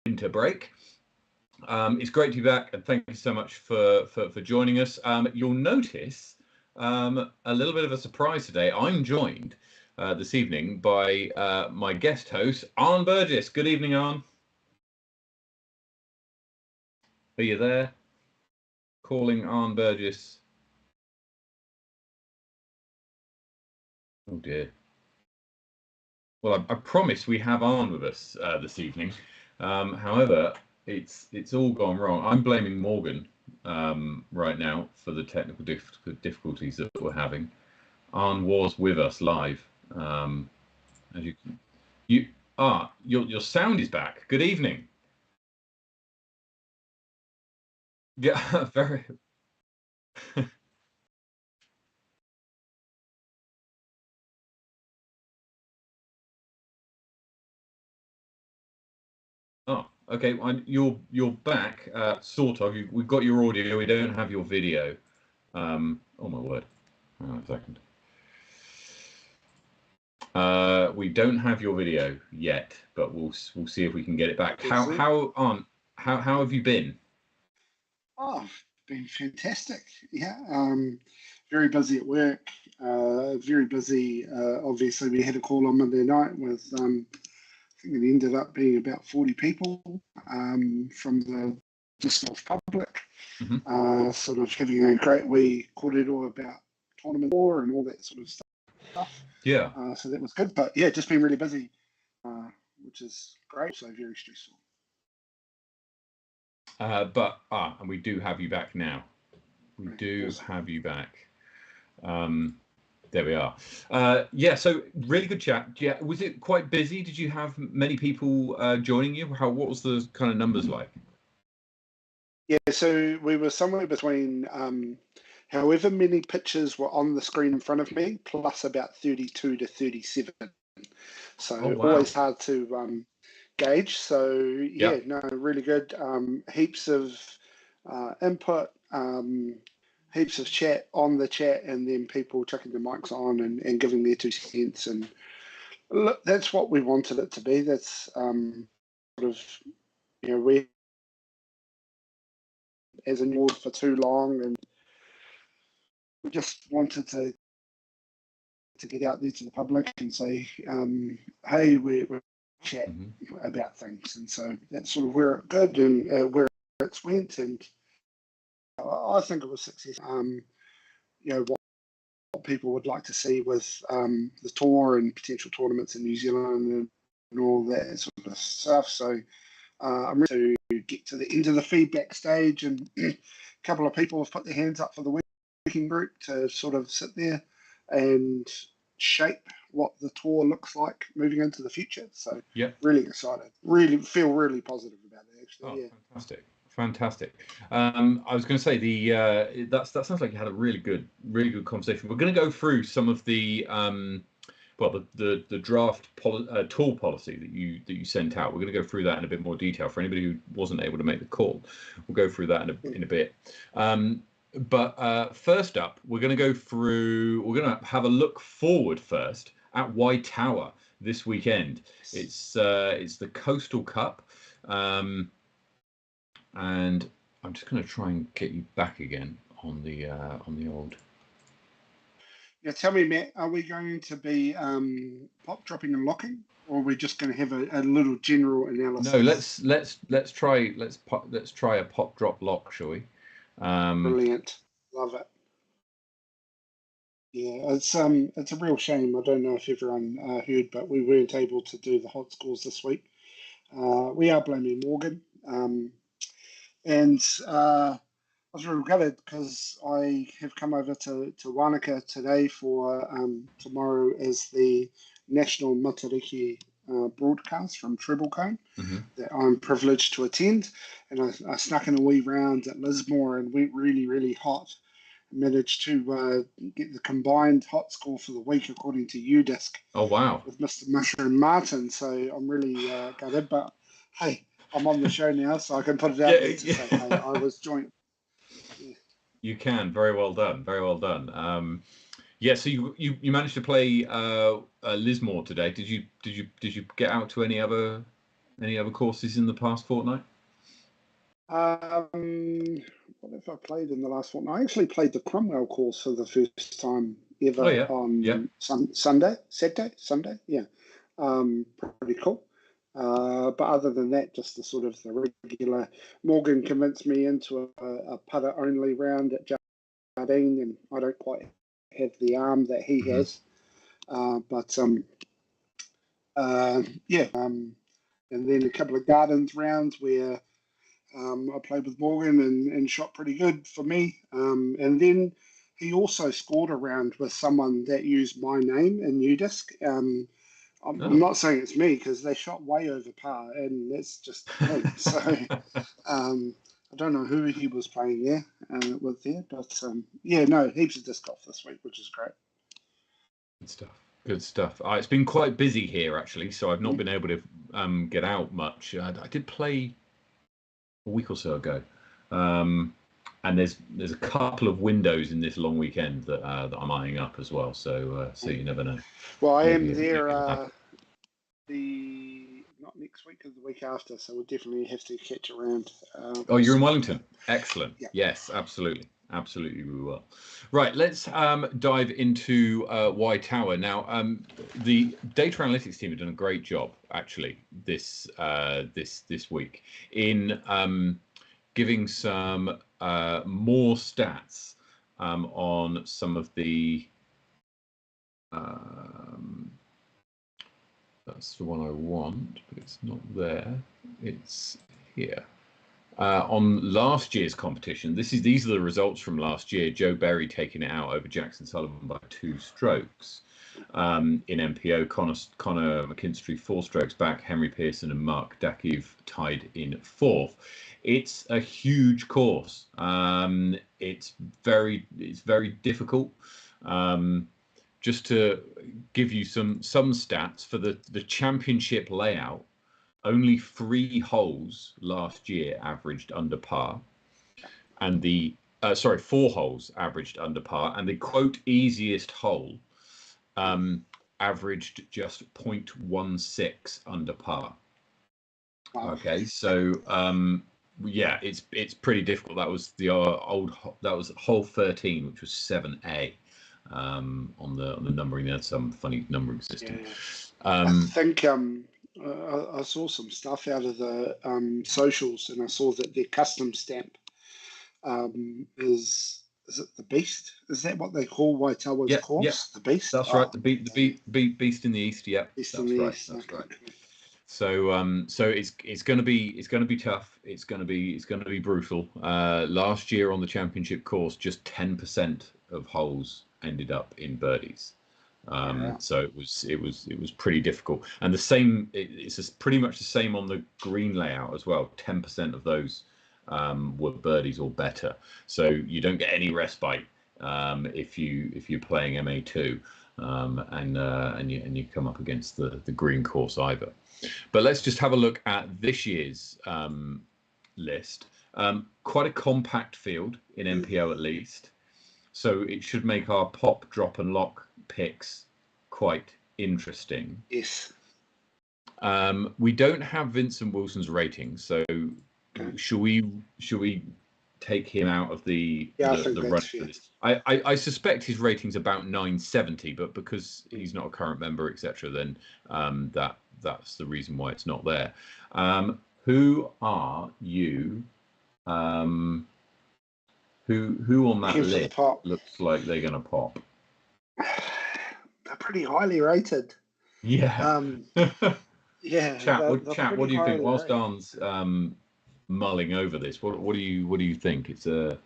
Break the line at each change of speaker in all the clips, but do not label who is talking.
Winter break. It's great to be back, and thank you so much for joining us. You'll notice a little bit of a surprise today. I'm joined this evening by my guest host, Arne Burgess. Good evening, Arne. Are you there? Calling Arne Burgess. Oh dear. Well, I promise we have Arne with us this evening. However, it's all gone wrong. I'm blaming Morgan right now for the technical difficulties that we're having. Arne was with us live. As your sound is back. Good evening. Yeah, very. Oh, okay. You're back, sort of. We've got your audio. We don't have your video. Oh my word. Hang on a second. We don't have your video yet, but we'll see if we can get it back.
Okay,
How have you been?
Oh, been fantastic. Yeah, very busy at work. Very busy. Obviously, we had a call on Monday night with I think it ended up being about 40 people from the just North public.
Mm-hmm.
Sort of having a great wee corridor about tournament war and all that sort of stuff.
Yeah.
So that was good. But yeah, just been really busy, which is great. So very stressful.
And we do have you back now. We do
Awesome.
have you back. There we are. Yeah, so really good chat. Yeah, was it quite busy? Did you have many people joining you? What was the kind of numbers like?
Yeah, so we were somewhere between however many pictures were on the screen in front of me, plus about 32 to 37. So
Oh, wow.
always hard to gauge. So yeah,
Yep.
no, really good. Heaps of input, heaps of chat on the chat, and then people chucking the mics on and giving their 2 cents. And look, that's what we wanted it to be. That's sort of, we as a board for too long, and we just wanted to get out there to the public and say, hey, we're chat about things. And so that's sort of where it good and where it's went. And I think it was success. What people would like to see with the tour and potential tournaments in New Zealand and all that sort of stuff. So I'm ready to get to the end of the feedback stage, and a couple of people have put their hands up for the working group to sort of sit there and shape what the tour looks like moving into the future. So really excited, really feel really positive about it actually.
Fantastic. I was going to say that sounds like you had a really good conversation. We're going to go through some of the the draft tour policy that you sent out. We're going to go through that in a bit more detail for anybody who wasn't able to make the call. We'll go through that in a bit. But first up, we're going to have a look forward first at Waitower this weekend. It's the Coastal Cup, and I'm just going to try and get you back again on the old.
Yeah, tell me, Matt, are we going to be pop dropping and locking, or are we just going to have a little general analysis?
No, let's try a pop drop lock, shall we?
Brilliant, love it. Yeah, it's a real shame. I don't know if everyone heard, but we weren't able to do the hot scores this week. We are blaming Morgan, and I was really gutted because I have come over to Wanaka today for tomorrow is the National Matariki broadcast from Treble Cone that I'm privileged to attend, and I snuck in a wee round at Lismore and went really, really hot. Managed to get the combined hot score for the week according to UDisc.
Oh wow!
With Mr. Mushroom Martin, so I'm really gutted. But hey, I'm on the show now, so I can put it out there to say, hey, I was joint. Yeah.
You can. Very well done. Very well done. Yeah. So you managed to play Lismore today. Did you get out to any other courses in the past fortnight?
What have I played in the last fortnight? I actually played the Cromwell course for the first time ever on Sunday. Yeah, pretty cool. But other than that, just the sort of the regular. Morgan convinced me into a putter only round at Jardine, and I don't quite have the arm that he has. And then a couple of Gardens rounds where I played with Morgan and shot pretty good for me. And then he also scored a round with someone that used my name in UDisc. I'm not saying it's me because they shot way over par, and that's just me. So I don't know who he was playing there with there, but heaps of disc golf this week, which is great.
Good stuff. It's been quite busy here actually, so I've not been able to get out much. I did play a week or so ago, and there's a couple of windows in this long weekend that that I'm eyeing up as well. So you never know.
Well, I am
Maybe
there
it'll happen.
not next week, or the week after, so we'll definitely have to catch around.
Oh, you're in Wellington. Excellent.
Yeah.
Yes, absolutely. Absolutely, we will. Right, let's dive into Y Tower. Now, the data analytics team have done a great job, actually, this week in giving some more stats on some of the... that's the one I want, but it's not there. It's here. On last year's competition, these are the results from last year. Joe Berry taking it out over Jackson Sullivan by 2 strokes. In MPO, Connor McKinstry 4 strokes back. Henry Pearson and Mark Dakiv tied in 4th. It's a huge course. It's very difficult. Just to give you some stats for the championship layout, only 3 holes last year averaged under par, and the 4 holes averaged under par, and the quote easiest hole averaged just 0.16 under par.
Wow.
Okay, so yeah, it's pretty difficult. That was the that was hole 13, which was 7A. On the numbering, there's some funny numbering system.
Yeah. I think I saw some stuff out of the socials, and I saw that their custom stamp is it the Beast? Is that what they call Waitawa's course? The Beast.
That's right. The Beast in the East. Yeah,
Beast
that's
in the
right.
East.
That's
Okay.
right. So it's going to be tough. It's going to be brutal. Last year on the championship course, just 10% of holes ended up in birdies. So it was pretty difficult. And the same, it's pretty much the same on the green layout as well. 10% of those were birdies or better. So you don't get any respite if you're playing MA2 and you come up against the green course either. But let's just have a look at this year's list. Quite a compact field in MPO at least. So it should make our pop, drop, and lock picks quite interesting.
Yes.
We don't have Vincent Wilson's rating, so should we take him out of the run for this? I suspect his rating's about 970, but because he's not a current member, etc., then that's the reason why it's not there. Who are you? Who on that list looks like they're going to pop?
They're pretty highly rated.
Yeah.
Yeah.
Chat, what do you think? Whilst Dan's mulling over this, what do you think? It's a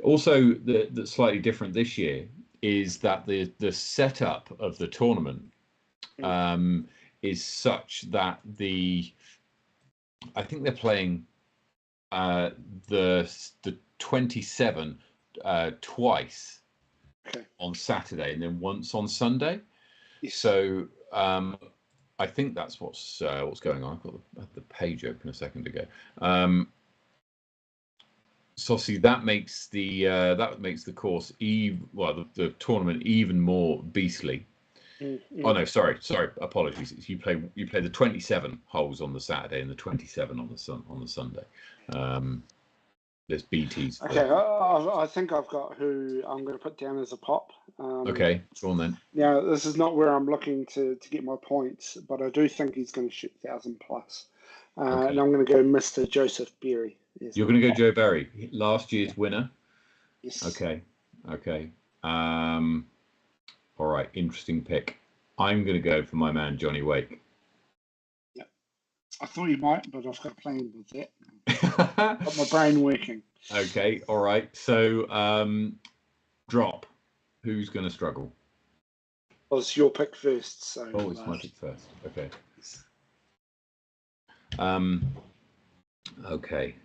also the slightly different this year is that the setup of the tournament is such that I think they're playing the 27 twice on Saturday and then once on Sunday. So I think that's what's going on. I had the page open a second ago. So see, that makes the course the tournament even more beastly. Oh no, sorry, apologies. You play the 27 holes on the Saturday and the 27 on the Sunday. There's BTs.
Okay, I think I've got who I'm going to put down as a pop.
Okay, go on then.
Now, this is not where I'm looking to get my points, but I do think he's going to shoot 1,000 plus. And I'm going to go Mr. Joseph Berry.
You're going to go Joe Berry, last year's winner?
Yes.
Okay. All right, interesting pick. I'm going to go for my man Johnny Wake.
Yep. I thought you might, but I've got a plan with that. Got my brain working.
Okay, all right. So, drop. Who's going to struggle?
Well, it's your pick first. So.
Oh, it's my pick first. Okay. Okay.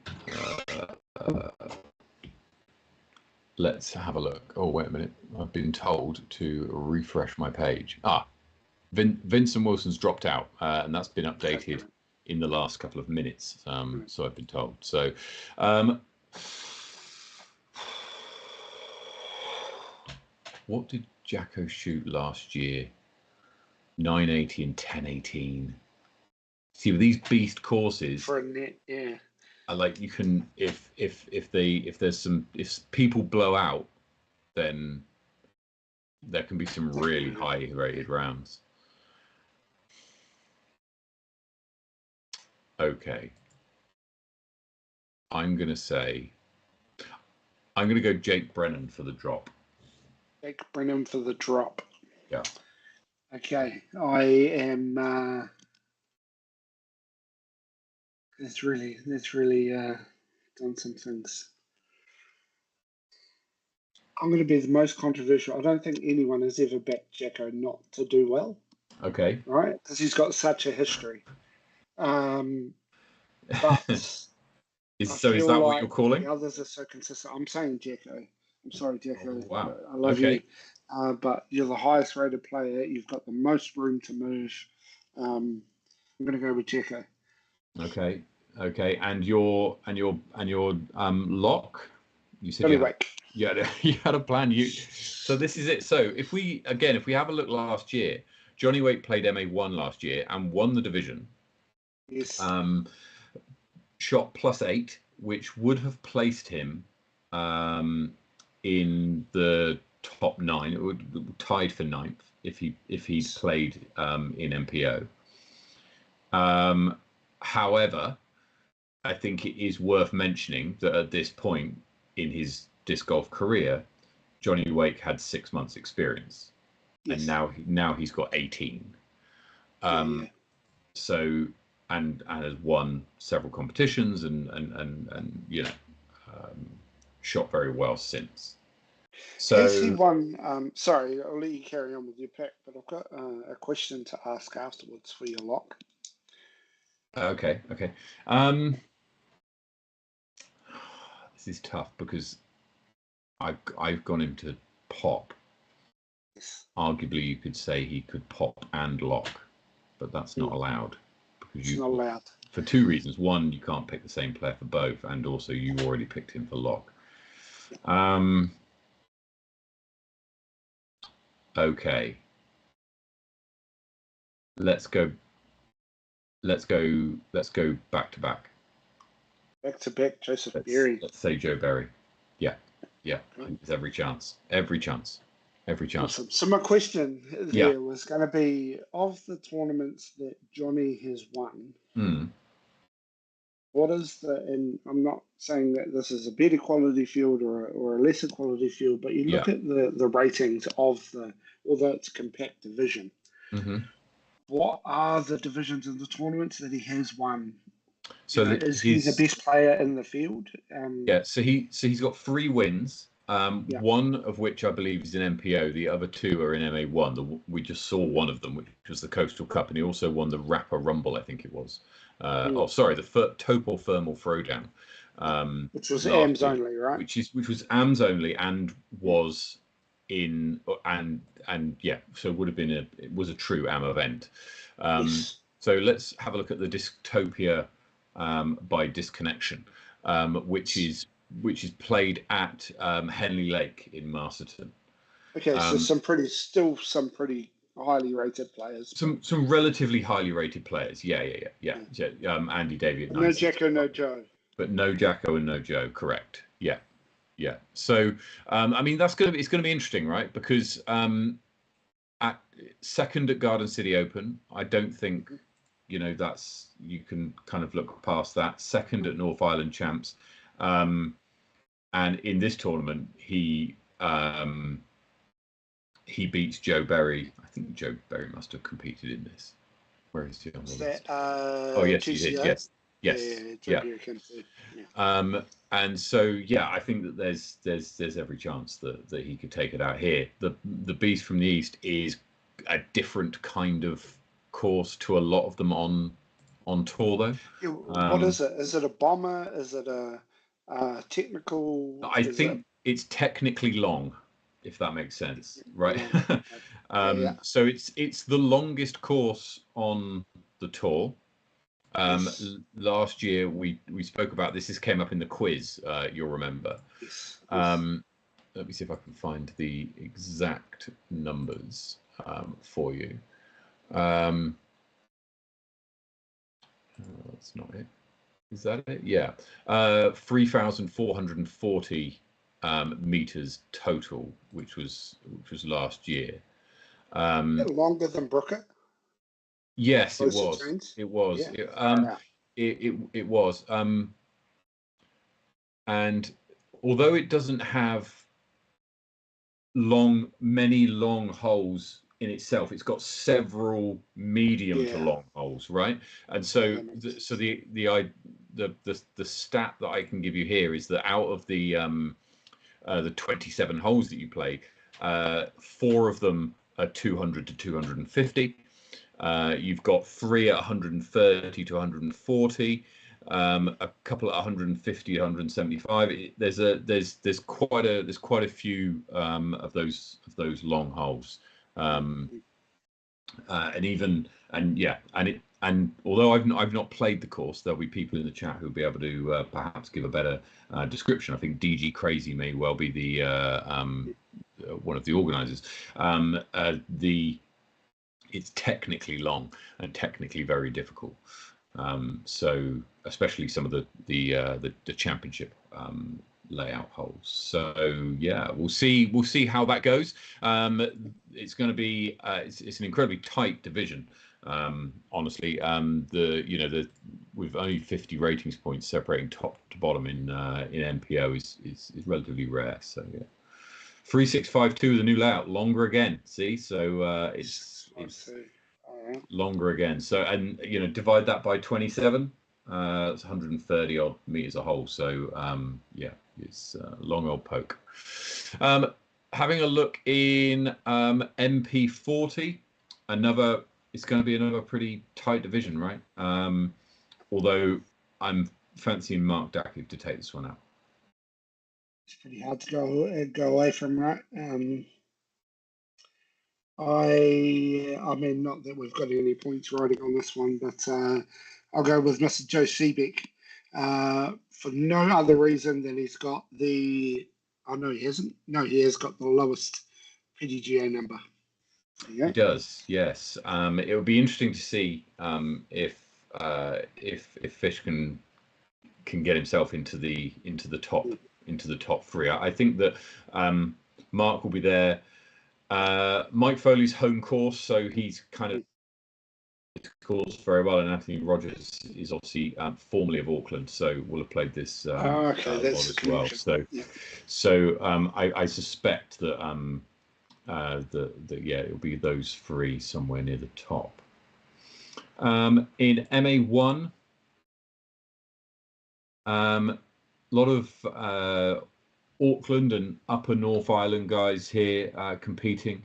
Let's have a look. Oh, wait a minute. I've been told to refresh my page. Vincent Wilson's dropped out, and that's been updated in the last couple of minutes. So I've been told. So what did Jacko shoot last year? 980 and 1018. See, with these beast courses
for a net, yeah.
Like you can, if people blow out, then there can be some really high rated rounds. Okay. I'm going to go Jake Brennan for the drop.
Jake Brennan for the drop.
Yeah.
Okay. I am, that's really done some things. I'm going to be the most controversial. I don't think anyone has ever backed Jacko not to do well.
Okay.
Right? Because he's got such a history. But
is that
like
what you're calling?
The others are so consistent. I'm saying Jacko. I'm sorry, Jacko.
Oh, wow.
I love you. But you're the highest rated player. You've got the most room to move. I'm going to go with Jacko.
Okay. And your lock? You said you had a plan. So this is it. So if we have a look last year, Johnny Wake played MA1 last year and won the division.
Yes.
Shot +8, which would have placed him in the top 9. It would tied for 9th if he'd played in MPO. However, I think it is worth mentioning that at this point in his disc golf career, Johnny Wake had 6 months experience, and now he's got 18. So and has won several competitions and shot very well since. So
has he won? Sorry, I'll let you carry on with your pick, but I've got a question to ask afterwards for your lock.
Okay. This is tough because I've gone into pop.
Yes.
Arguably, you could say he could pop and lock, but that's not allowed because
it's not allowed
for 2 reasons. One, you can't pick the same player for both, and also you already picked him for lock. Okay. Let's go back to back.
Back to back, Joseph Berry.
Let's say Joe Berry. Yeah. There's every chance. Awesome.
So my question there was going to be, of the tournaments that Johnny has won, what is and I'm not saying that this is a better quality field or a lesser quality field, but you look at the ratings of although it's a compact division, what are the divisions in the tournaments that he has won? So is he the best player in the field?
So he's got 3 wins. One of which I believe is in MPO. The other 2 are in MA1. We just saw one of them, which was the Coastal Cup, and he also won the Rapper Rumble, I think it was. The Topol Thermal Throwdown,
which was AMs only, right?
Which was AMs only, and was in so it would have been it was a true AM event. So let's have a look at the Disctopia by Disconnection, which is played at Henley Lake in Masterton.
Okay, so some pretty highly rated players.
Some relatively highly rated players. Yeah. Andy Davey.
No Jacko, no Joe.
But no Jacko and no Joe. Correct. Yeah. So I mean it's going to be interesting, right? Because at second at Garden City Open, I don't think you can kind of look past that. Second at North Island Champs. And in this tournament, he beats Joe Berry. I think Joe Berry must have competed in this. Where is he on the list?
Oh yes,
he did. Yes. Yeah. And so I think that there's every chance that he could take it out here. The Beast from the East is a different kind of course to a lot of them on tour, though.
What is it? Is it a bomber? Is it a technical?
I think it's technically long, if that makes sense, right? So it's the longest course on the tour.
Yes.
Last year we spoke about this. This came up in the quiz. You'll remember.
Yes. Yes.
Let me see if I can find the exact numbers for you. That's not it. Is that it? Yeah. 3,440 meters total, which was last year.
A bit longer than Brooker.
Yes, it
Closer
was.
trains.
It was.
Yeah.
It was. And although it doesn't have many long holes in itself, it's got several medium to long holes, right? And so the stat that I can give you here is that out of the 27 holes that you play, 4 of them are 200 to 250. You've got 3 at 130 to 140. A couple at 150, 175. There's quite a few of those long holes, and although I've not played the course, there'll be people in the chat who'll be able to perhaps give a better description. I think DG Crazy may well be the one of the organisers. It's technically long and technically very difficult. So especially some of the championship layout holes. So yeah, we'll see how that goes. It's going to be it's an incredibly tight division. Honestly, with only 50 ratings points separating top to bottom in MPO is relatively rare. So yeah. 3652 is a new layout, longer again. See, so it's longer again. So, and divide that by 27. It's 130 odd meters a hole. So yeah, it's a long old poke. Having a look in MP40, it's going to be another pretty tight division, right? Although I'm fancying Mark Dackig to take this one out.
It's pretty hard to go away from, right? I mean, not that we've got any points riding on this one, but I'll go with Mr. Joe Seebeck for no other reason than he's got the. Oh no, he hasn't. No, he has got the lowest PDGA number.
He does, yes. It would be interesting to see if Fish can get himself into the top 3. I think that Mark will be there. Mike Foley's home course, so he's kind of course very well, and Anthony Rogers is obviously formerly of Auckland, so will have played this
that's
as well. So I suspect that it'll be those 3 somewhere near the top. In MA1, a lot of Auckland and Upper North Island guys here competing.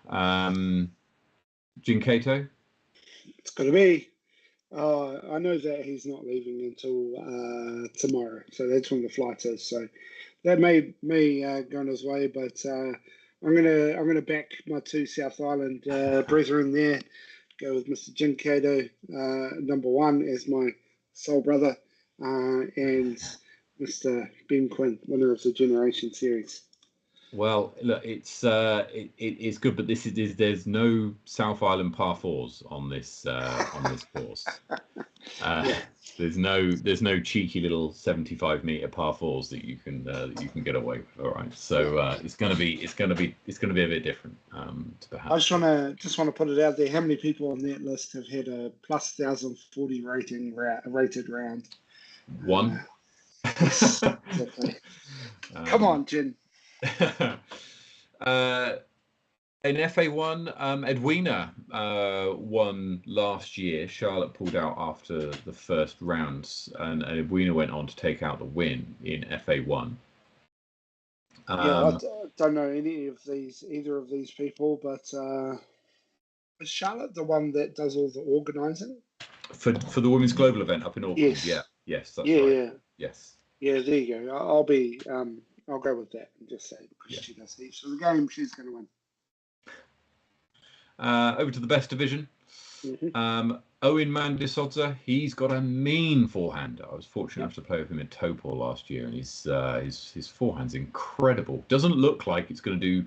Jinkato?
It's going to be. I know that he's not leaving until tomorrow, so that's when the flight is. So that may go on his way, but I'm gonna back my 2 South Island brethren there. Go with Mr. Jinkato, number 1 as my soul brother, and Mr. Ben Quinn, winner of the Generation Series.
Well, look, it's good, but there's no South Island par 4s on this course. There's no cheeky little 75-meter par 4s that you can get away with. All right, so it's gonna be a bit different. Perhaps.
I just want to put it out there. How many people on that list have had a plus 1,040 rated round?
1.
Yes, exactly. Come on, Jin.
In FA1, Edwina won last year. Charlotte pulled out after the first rounds, and Edwina went on to take out the win in FA1.
I don't know either of these people, but is Charlotte the one that does all the organising
for the women's global event up in Auckland? Yes, that's right. Yes.
Yeah, there you go. I'll go with that and just say because she does each of the game, she's going to win.
Over to the best division.
Mm-hmm.
Owen Mandisodza, he's got a mean forehand. I was fortunate enough to play with him in Topor last year, and his forehand's incredible. Doesn't look like it's going to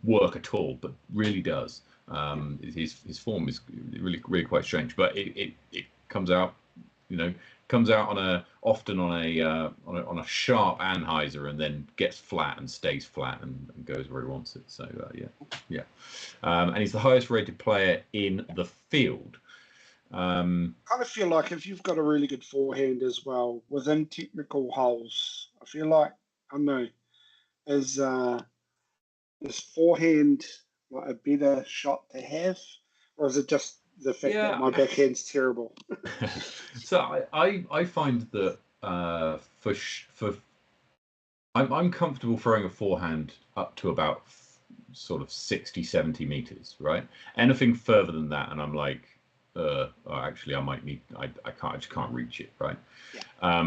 work at all, but really does. His form is really quite strange, but it comes out, often on a sharp anhyzer, and then gets flat and stays flat and goes where he wants it. So yeah. And he's the highest rated player in the field.
I kind of feel like if you've got a really good forehand as well within technical holes, I feel like, I don't know, is forehand like a better shot to have, or is it just the fact that my backhand's terrible?
So I find that I'm comfortable throwing a forehand up to about sort of 60, 70 meters, right? Anything further than that, and I'm like, actually, I just can't reach it, right?
Yeah.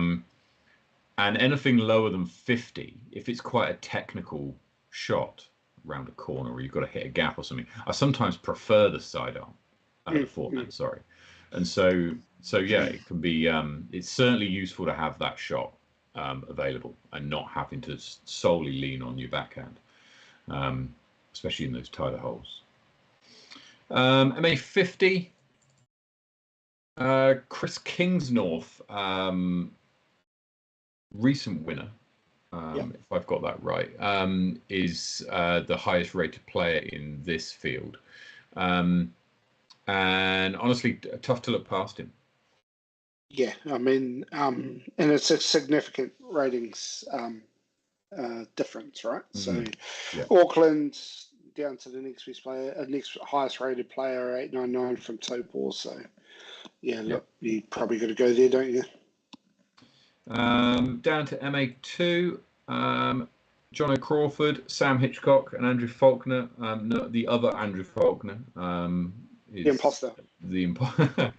And anything lower than 50, if it's quite a technical shot around a corner or you've got to hit a gap or something, I sometimes prefer the sidearm, the forehand, sorry. And so yeah, it can be, it's certainly useful to have that shot available and not having to solely lean on your backhand, especially in those tighter holes. MA50, Chris Kingsnorth, recent winner, if I've got that right, is the highest rated player in this field. And honestly, tough to look past him.
Yeah, I mean, and it's a significant ratings difference, right? So Auckland down to the next best player, next highest rated player, 899 from Topor. So yeah, look, you probably got to go there, don't you?
Down to MA2, Jono Crawford, Sam Hitchcock, and Andrew Faulkner. No, the other Andrew Faulkner is
the imposter.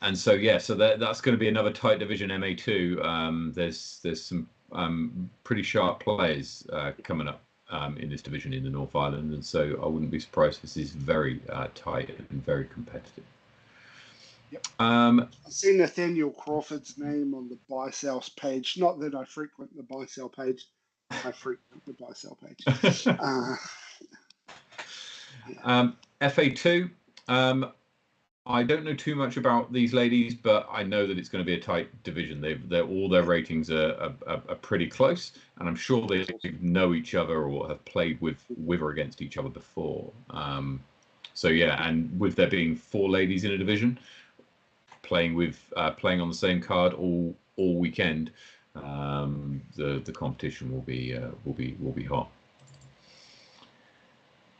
And so that's going to be another tight division, MA2. There's some pretty sharp players coming up in this division in the North Island, and so I wouldn't be surprised if this is very tight and very competitive.
Yep. I've seen Nathaniel Crawford's name on the buy sell page. Not that I frequent the buy sell page. I frequent the buy sell page.
FA2. I don't know too much about these ladies, but I know that it's going to be a tight division. All their ratings are pretty close, and I'm sure they know each other or have played with or against each other before. So yeah, and with there being 4 ladies in a division, playing on the same card all weekend, the competition will be hot.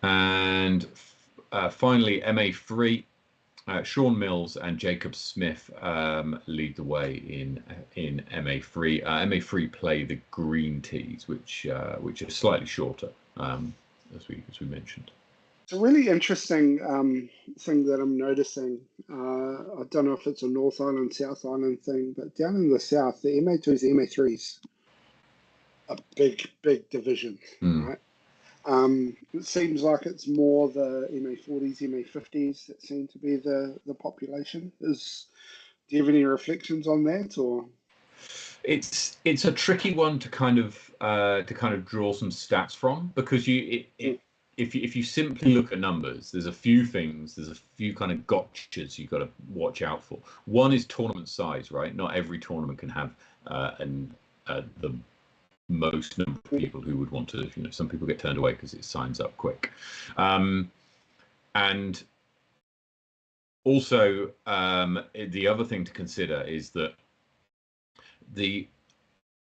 And finally, MA3. Sean Mills and Jacob Smith lead the way in MA3. MA3 play the green tees, which are slightly shorter, as we mentioned.
It's a really interesting thing that I'm noticing. I don't know if it's a North Island, South Island thing, but down in the south, the MA2s, the MA3s, a big division, right? It seems like it's more the MA40s, MA50s that seem to be the population. Do you have any reflections on that, or?
It's a tricky one to kind of draw some stats from, because if you simply look at numbers, there's a few kind of gotchas you've got to watch out for. One is tournament size, right? Not every tournament can have the most number of people who would want to, some people get turned away because it signs up quick. And also, the other thing to consider is that the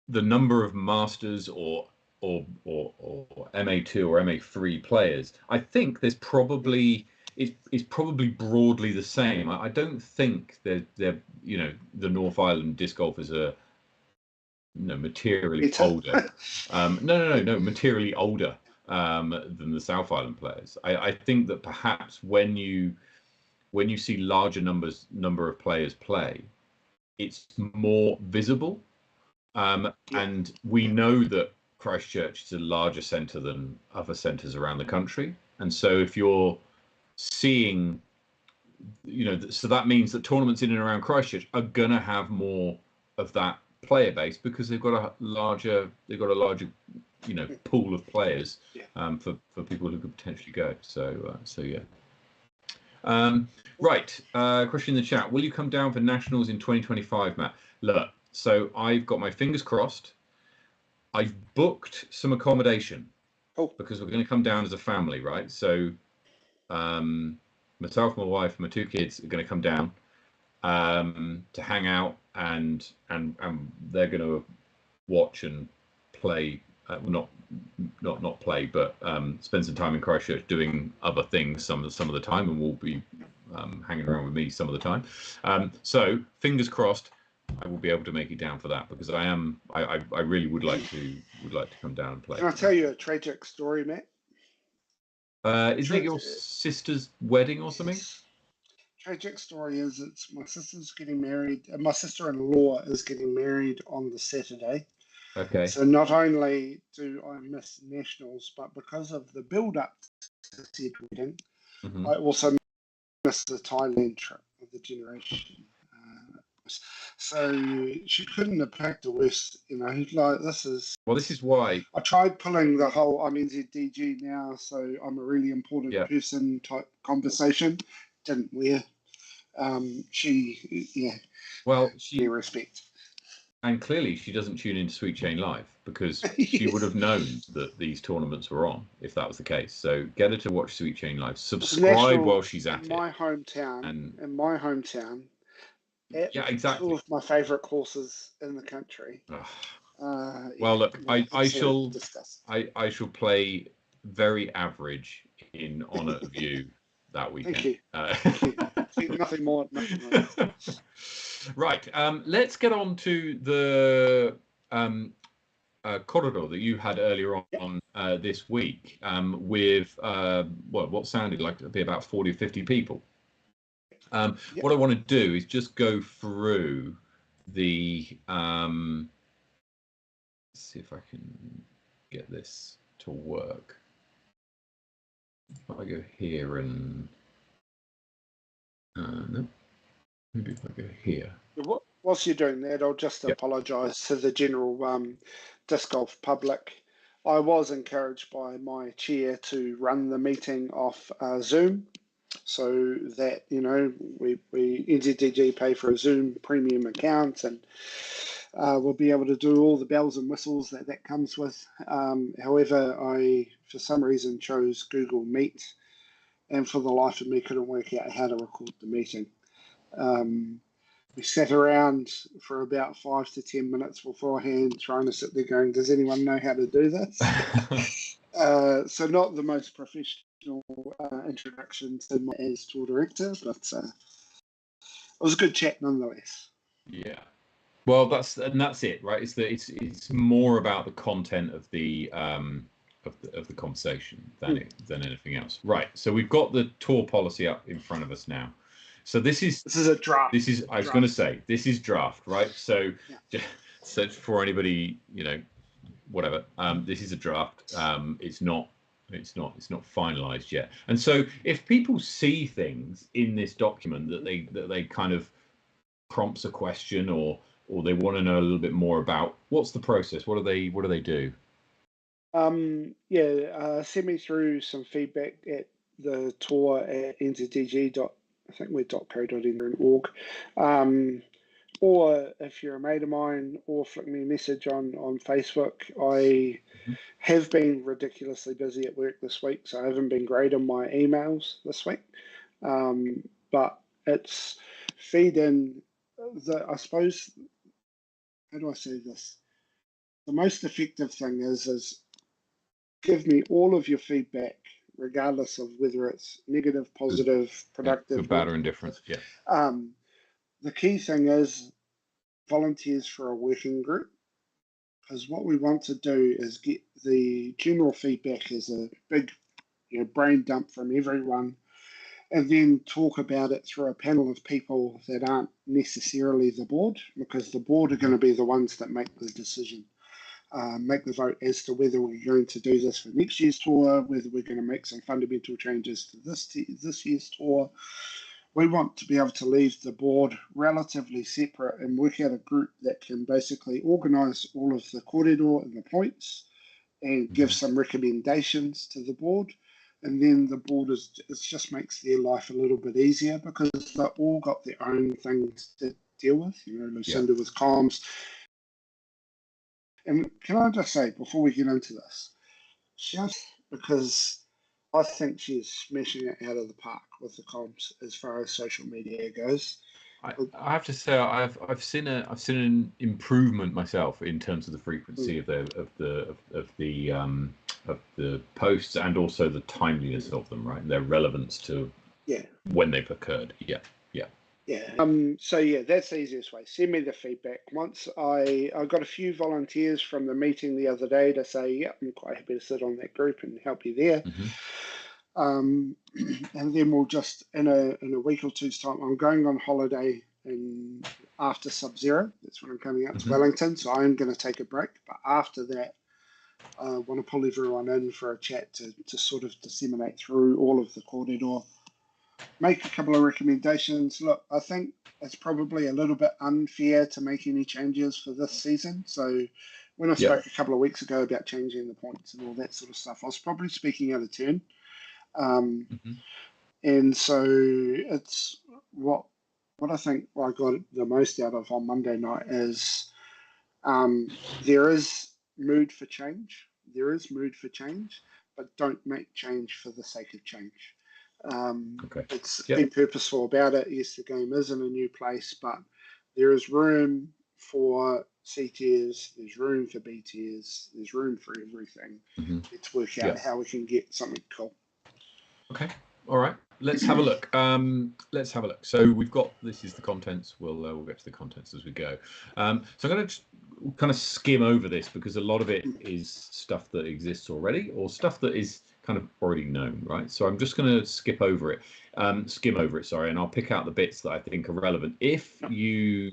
number of masters or MA2 or MA3 players, I think there's probably is probably broadly the same. I don't think they're the North Island disc golfers are materially older. No, materially older than the South Island players. I think that perhaps when you see larger number of players play, it's more visible. And we know that Christchurch is a larger centre than other centres around the country. And so if you're seeing, so that means that tournaments in and around Christchurch are gonna have more of that player base because they've got a larger pool of players for people who could potentially go. So yeah. Right. Question in the chat: will you come down for nationals in 2025, Matt? Look, so I've got my fingers crossed. I've booked some accommodation because we're going to come down as a family, right? So myself, my wife, my 2 kids are going to come down to hang out, and they're going to watch and play. Not play, but spend some time in Christchurch doing other things some of the time, and we'll be hanging around with me some of the time. So fingers crossed, I will be able to make it down for that because I really would like to come down and play.
Can I tell you a tragic story, Matt?
Isn't it your sister's wedding or something?
Tragic story is it's my sister's getting married. My sister-in-law is getting married on the Saturday.
Okay.
So not only do I miss nationals, but because of the build-up to said wedding, I also miss the Thailand trip of the generation. So she couldn't have picked a worse, like this is...
Well, this is why...
I tried pulling the whole I'm NZDG now, so I'm a really important person type conversation. Didn't wear. Well, she... respect.
And clearly she doesn't tune into Sweet Chain Live because she would have known that these tournaments were on if that was the case. So get her to watch Sweet Chain Live. Subscribe while she's at it.
In my hometown, exactly. 2 of my favourite courses in the country.
Well, look, I shall play very average in honour of you that weekend.
Thank you. Nothing more. Nothing less.
Right. Let's get on to the corridor that you had earlier on this week with what sounded like to be about 40 or 50 people. What I want to do is just go through the... see if I can get this to work. If I go here and... no. Maybe if I go here.
Whilst you're doing that, I'll just apologise to the general disc golf public. I was encouraged by my chair to run the meeting off Zoom, so that we NZDG pay for a Zoom premium account, and we'll be able to do all the bells and whistles that comes with. However, I for some reason chose Google Meet, and for the life of me couldn't work out how to record the meeting. We sat around for about 5 to 10 minutes beforehand trying to sit there going, does anyone know how to do this? So not the most professional introduction to my as tour director, but it was a good chat nonetheless.
Yeah. Well, that's it, right? It's more about the content of the conversation than anything else. Right. So we've got the tour policy up in front of us now. So this is a draft. I was going to say, this is draft, right? So, so for anybody, whatever, this is a draft. It's not finalized yet. And so if people see things in this document that they kind of prompts a question or they want to know a little bit more about, what's the process? What do they do?
Send me through some feedback at the tour at nzdg. I think we're .co.nz.org. Or if you're a mate of mine, or flick me a message on Facebook. I have been ridiculously busy at work this week, so I haven't been great on my emails this week. But it's feed in I suppose, how do I say this? The most effective thing is give me all of your feedback, regardless of whether it's negative, positive, productive,
good, bad, or indifferent. Yeah.
The key thing is volunteers for a working group, because what we want to do is get the general feedback as a big brain dump from everyone, and then talk about it through a panel of people that aren't necessarily the board, because the board are going to be the ones that make the decision. make the vote as to whether we're going to do this for next year's tour, whether we're going to make some fundamental changes to this year's tour. We want to be able to leave the board relatively separate and work out a group that can basically organise all of the corridor and the points and give some recommendations to the board. And then the board it just makes their life a little bit easier because they've all got their own things to deal with. You know, Lucinda with comms. And can I just say, before we get into this, because I think she's smashing it out of the park with the comms as far as social media goes.
I have to say I've seen an improvement myself in terms of the frequency of the posts and also the timeliness of them, right? And their relevance to when they've occurred. Yeah.
So yeah, that's the easiest way. Send me the feedback. Once I got a few volunteers from the meeting the other day to say, yeah, I'm quite happy to sit on that group and help you there. And then we'll just in a week or two's time, I'm going on holiday after Sub-Zero. That's when I'm coming out to Wellington. So I'm going to take a break. But after that, I want to pull everyone in for a chat to sort of disseminate through all of the corridor. Make a couple of recommendations. Look, I think it's probably a little bit unfair to make any changes for this season. So when I spoke a couple of weeks ago about changing the points and all that sort of stuff, I was probably speaking out of turn. And so it's what I think I got the most out of on Monday night is there is mood for change. There is mood for change, but don't make change for the sake of change. It's being purposeful about it. Yes, the game is in a new place, but there is room for C tiers, there's room for B tiers, there's room for everything. Let's work out how we can get something cool.
Okay, all right. Let's have a look. So we've got, this is the contents. We'll get to the contents as we go. So I'm going to kind of skim over this because a lot of it is stuff that exists already or stuff that is kind of already known, right? So I'm just going to skim over it, and I'll pick out the bits that I think are relevant. If you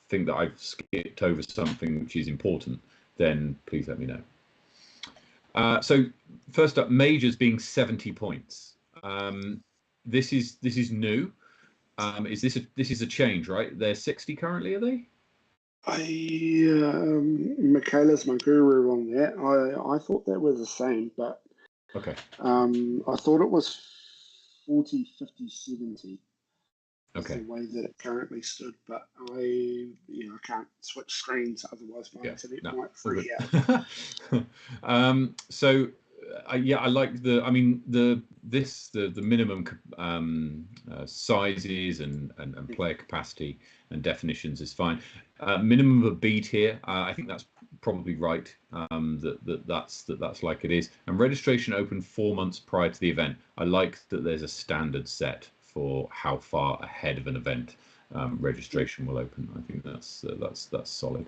think that I've skipped over something which is important, then please let me know. So first up, majors being 70 points. This is new. This is a change, right? They're 60 currently, are they?
Michaela's my guru on that. I thought that was the same, but
okay.
I thought it was 40, 50, 70.
Okay.
The way that it currently stood, but I can't switch screens, otherwise my internet might freak out.
So I like the minimum sizes and player capacity and definitions is fine. Minimum of a beat here, I think that's probably right. That's like it is. And registration open 4 months prior to the event. I like that there's a standard set for how far ahead of an event registration will open. I think that's solid.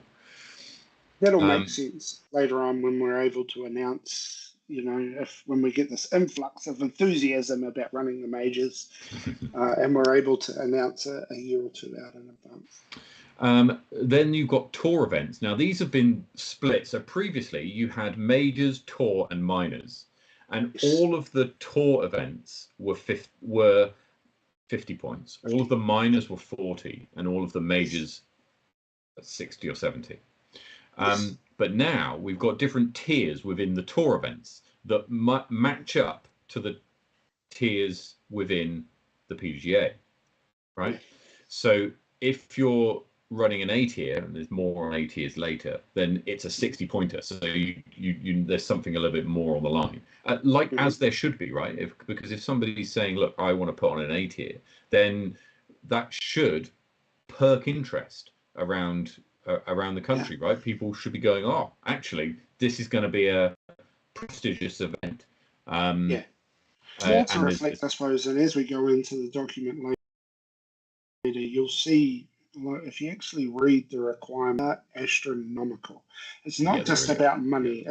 That'll make sense later on when we're able to announce, when we get this influx of enthusiasm about running the majors, and we're able to announce a year or two out in advance.
Then you've got tour events. Now these have been split. So previously you had majors, tour, and minors, and all of the tour events were 50 points. All of the minors were 40, and all of the majors 60 or 70. But now we've got different tiers within the tour events that match up to the tiers within the PGA, right? So if you're running an A tier, and there's more on A tiers later, then it's a 60 pointer. So you there's something a little bit more on the line, as there should be, right? Because if somebody's saying, look, I want to put on an A tier, then that should perk interest around the country, right? People should be going, oh, actually, this is going to be a prestigious event.
More to reflect, I suppose, and as we go into the document later, you'll see, if you actually read the requirement, astronomical. It's not just about money.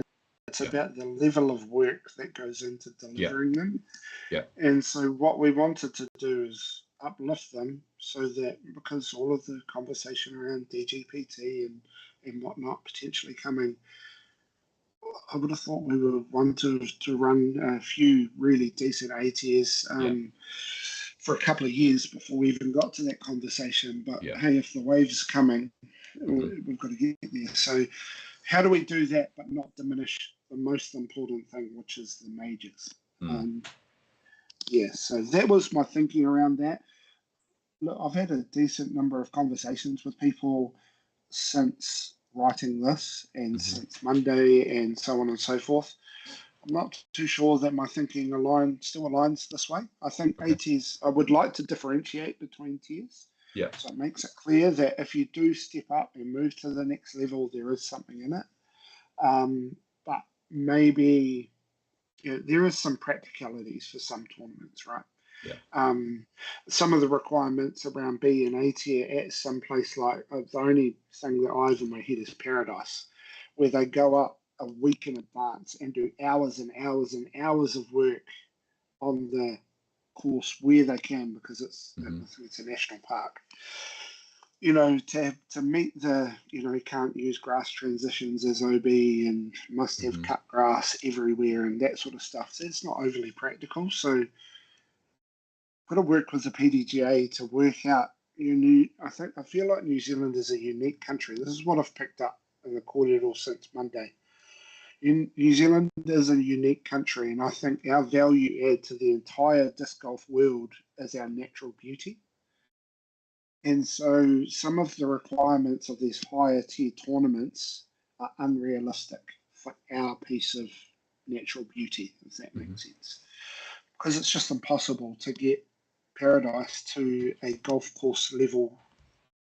It's about the level of work that goes into delivering them. And so what we wanted to do is uplift them so that, because all of the conversation around DGPT and whatnot potentially coming, I would have thought we would want to run a few really decent A tiers for a couple of years before we even got to that conversation. But hey, if the wave's coming, we've got to get there. So how do we do that but not diminish the most important thing, which is the majors? So that was my thinking around that. Look, I've had a decent number of conversations with people since writing this and since Monday and so on and so forth. I'm not too sure that my thinking still aligns this way. I think A tiers, I would like to differentiate between tiers.
Yeah.
So it makes it clear that if you do step up and move to the next level, there is something in it. But maybe there is some practicalities for some tournaments, right?
Yeah.
Some of the requirements around B and A tier at some place like the only thing that I have in my head is Paradise, where they go up a week in advance and do hours and hours and hours of work on the course where they can, because it's a national park. To meet the can't use grass transitions as OB and must have cut grass everywhere and that sort of stuff. So it's not overly practical. So got to work with the PDGA to work out. I feel like New Zealand is a unique country. This is what I've picked up in the cordial since Monday. New Zealand is a unique country, and I think our value add to the entire disc golf world is our natural beauty. And so some of the requirements of these higher tier tournaments are unrealistic for our piece of natural beauty, if that makes sense. Because it's just impossible to get Paradise to a golf course level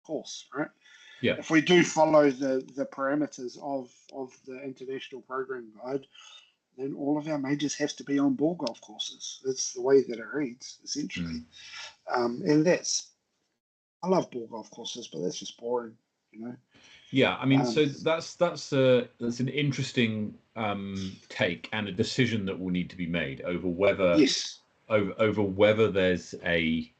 course, right?
Yeah.
If we do follow the parameters of the international program guide, then all of our majors have to be on ball golf courses. That's the way that it reads, essentially. And I love ball golf courses, but that's just boring,
Yeah, I mean, so that's an interesting take and a decision that will need to be made over whether over whether there's a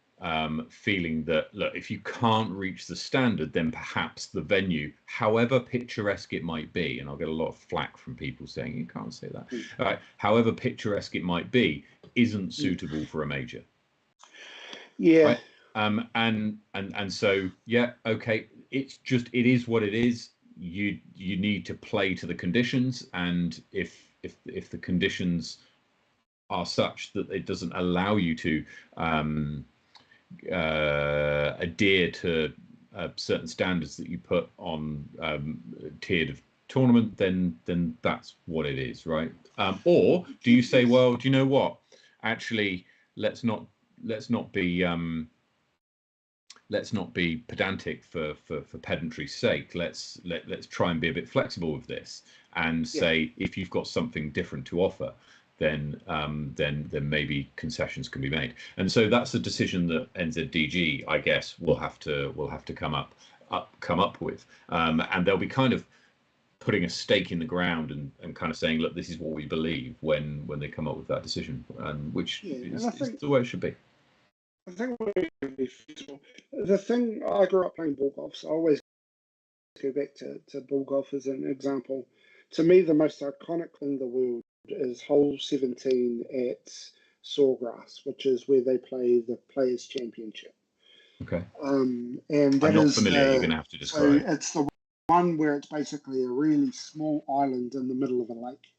feeling that, look, if you can't reach the standard, then perhaps the venue, however picturesque it might be, and I'll get a lot of flack from people saying you can't say that, however picturesque it might be, isn't suitable for a major.
Yeah.
Right? And so okay, it is what it is. You need to play to the conditions, and if the conditions are such that it doesn't allow you to adhere to certain standards that you put on tiered tournament, then that's what it is, right? Or do you say, well, do you know what? Actually, let's not be pedantic for pedantry's sake. Let's try and be a bit flexible with this and say, if you've got something different to offer, then maybe concessions can be made. And so that's a decision that NZDG, I guess, will have to come up with, and they'll be kind of putting a stake in the ground and kind of saying, look, this is what we believe when they come up with that decision, which is the way it should be.
I think the thing, I grew up playing ball golf, so I always go back to ball golf as an example. To me, the most iconic thing in the world is hole 17 at Sawgrass, which is where they play the Players' Championship.
Okay.
And that
I'm not familiar. You're going to have to describe.
So it's the one where it's basically a really small island in the middle of a lake.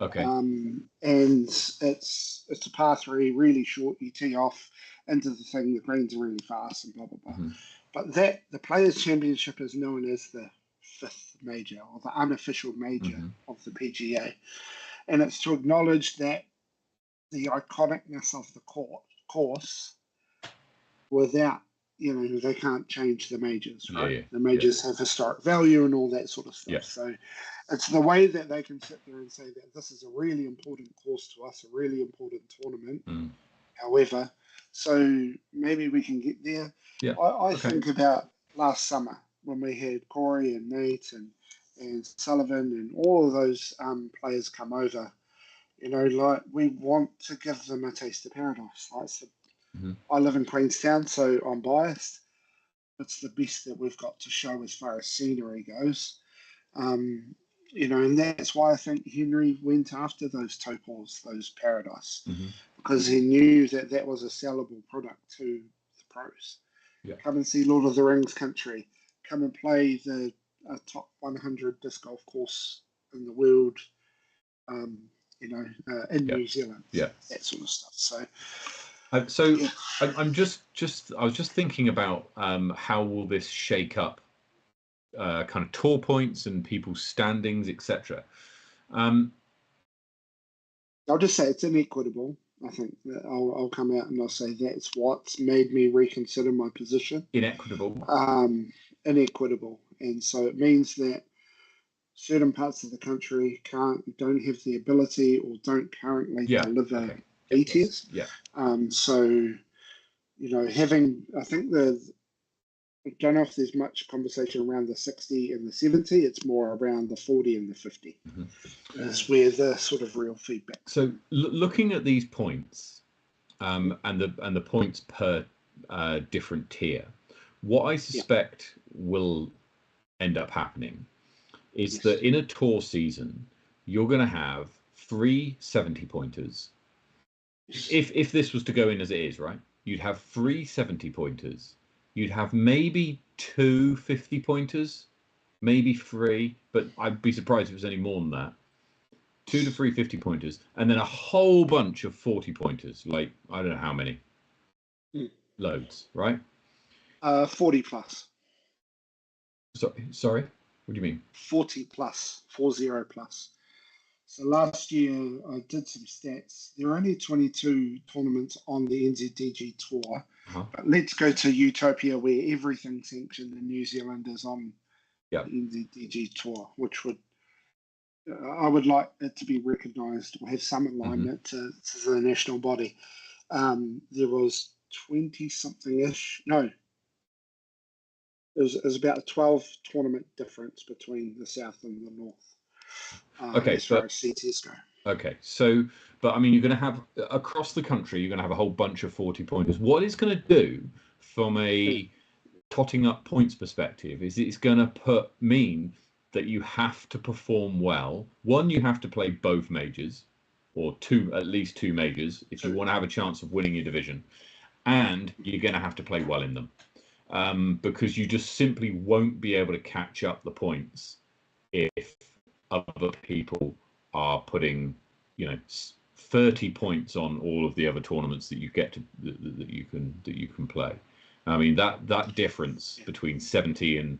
Okay.
And it's a par 3, really short. You tee off into the thing. The greens are really fast and blah blah blah. But the Players' Championship is known as the 5th major, or the unofficial major of the PGA, and it's to acknowledge that the iconicness of the course without, they can't change the majors, right? The majors have historic value and all that sort of stuff. So it's the way that they can sit there and say that this is a really important course to us, a really important tournament. However, so maybe we can get there. I think about last summer when we had Corey and Nate and Sullivan and all of those players come over. Like, we want to give them a taste of paradise. Like, I live in Queenstown, so I'm biased. It's the best that we've got to show as far as scenery goes. You know, and that's why I think Henry went after those topos, those paradise, because he knew that that was a sellable product to the pros.
Yeah.
Come and see Lord of the Rings country. Come and play the top 100 disc golf course in the world. You know, in New Zealand.
Yeah.
That sort of stuff. So.
I was just thinking about how will this shake up kind of tour points and people's standings, etc.
I'll just say it's inequitable. I think that I'll come out and I'll say that's what's made me reconsider my position.
Inequitable.
Inequitable, and so it means that certain parts of the country don't have the ability or don't currently deliver B tiers.
Yeah.
So, you know, I think I don't know if there's much conversation around the 60 and the 70. It's more around the 40 and the 50. That's where the sort of real feedback.
So looking at these points and the points per different tier, what I suspect will end up happening is that in a tour season, you're going to have 3 70-pointers. If this was to go in as it is, right, you'd have 3 70-pointers. You'd have maybe 2 50-pointers, maybe 3, but I'd be surprised if it was any more than that. 2 to 3 50-pointers, and then a whole bunch of 40-pointers. Like, I don't know how many. Loads, right?
40 plus.
Sorry? What do you mean?
40 plus, 40 plus. So last year I did some stats. There are only 22 tournaments on the NZDG tour. But let's go to Utopia where everything's sanctioned and New Zealand is on the NZDG tour, which I would like it to be recognised or have some alignment to the national body. There was 20-something-ish. No, it was about a 12 tournament difference between the south and the north. As far as CTs go.
Okay, so, but I mean, you're going to have, across the country, you're going to have a whole bunch of 40-pointers. What it's going to do from a totting up points perspective is it's going to mean that you have to perform well. One, you have to play both majors, or at least two majors, if you want to have a chance of winning your division. And you're going to have to play well in them, because you just simply won't be able to catch up the points if other people are putting, 30 points on all of the other tournaments that you get to that you can play. I mean, that difference between 70 and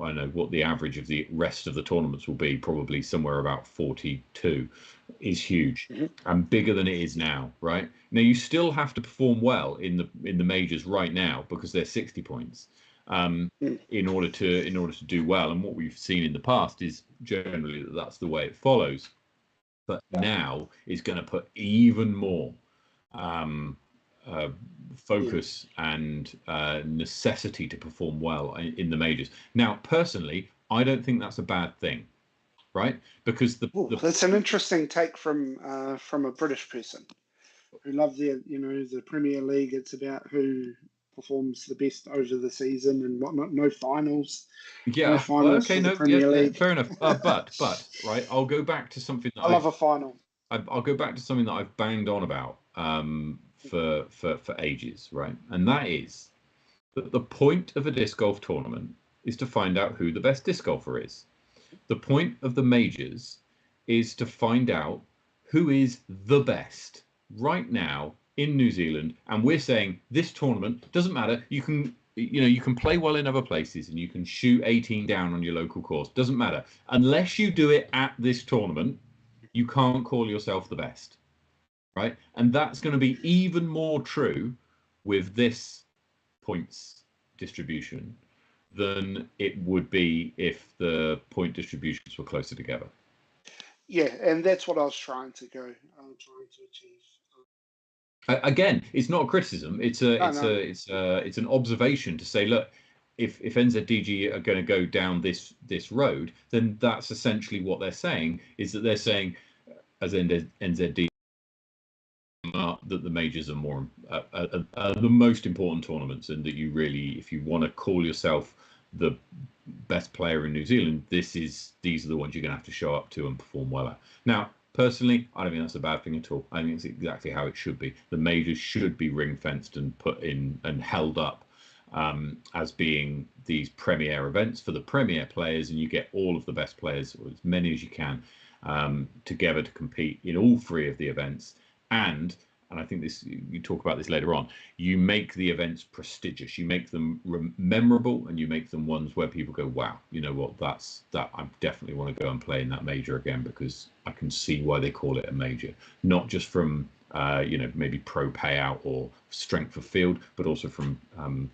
I don't know what the average of the rest of the tournaments will be, probably somewhere about 42, is huge and bigger than it is now. Right now, you still have to perform well in the majors right now because they're 60 points. In order to do well, and what we've seen in the past is generally that's the way it follows. But now is going to put even more focus and necessity to perform well in the majors. Now, personally, I don't think that's a bad thing, right? Because
that's an interesting take from a British person who love the Premier League. It's about who performs the best over the season and whatnot. No finals.
Yeah.
No finals for the Premier League.
Fair enough. But right, I'll go back to something that
I love a final.
I'll go back to something that I've banged on about for ages, right? And that is that the point of a disc golf tournament is to find out who the best disc golfer is. The point of the majors is to find out who is the best right now in New Zealand. And we're saying this tournament doesn't matter. You can play well in other places and you can shoot 18 down on your local course. Doesn't matter. Unless you do it at this tournament, you can't call yourself the best, right? And that's going to be even more true with this points distribution than it would be if the point distributions were closer together.
Yeah, and that's what I was trying to achieve.
Again, it's not a criticism. It's an observation to say, look, if NZDG are going to go down this road, then that's essentially what they're saying. Is that they're saying, as NZDG, that the majors are more the most important tournaments, and that you really, if you want to call yourself the best player in New Zealand, these are the ones you're going to have to show up to and perform well at. Now, personally, I don't think that's a bad thing at all. I think it's exactly how it should be. The majors should be ring fenced and put in and held up as being these premier events for the premier players, and you get all of the best players, or as many as you can, together to compete in all three of the events. And I think this, you talk about this later on, you make the events prestigious, you make them memorable, and you make them ones where people go, wow, you know what, that I definitely want to go and play in that major again, because I can see why they call it a major, not just from you know, maybe pro payout or strength of field, but also from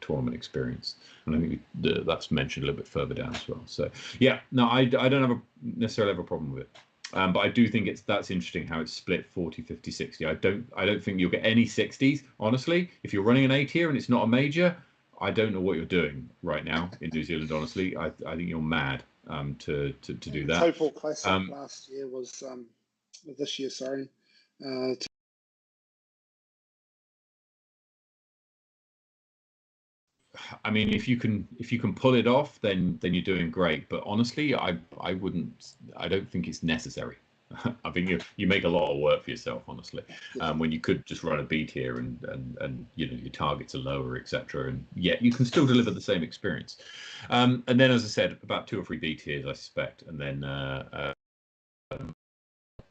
tournament experience. And I think that's mentioned a little bit further down as well. So yeah, no, I don't necessarily have a problem with it. But I do think that's interesting how it's split 40, 50, 60. I don't think you'll get any 60s, honestly. If you're running an A tier and it's not a major, I don't know what you're doing right now in New Zealand, honestly. I think you're mad to do that.
Total Classic last year was this year, sorry.
I mean, if you can pull it off, then you're doing great. But honestly, I don't think it's necessary. I think you make a lot of work for yourself, honestly, when you could just run a B tier and you know, your targets are lower, etc. And yet you can still deliver the same experience. And then, as I said, about 2 or 3 B tiers, I suspect, and then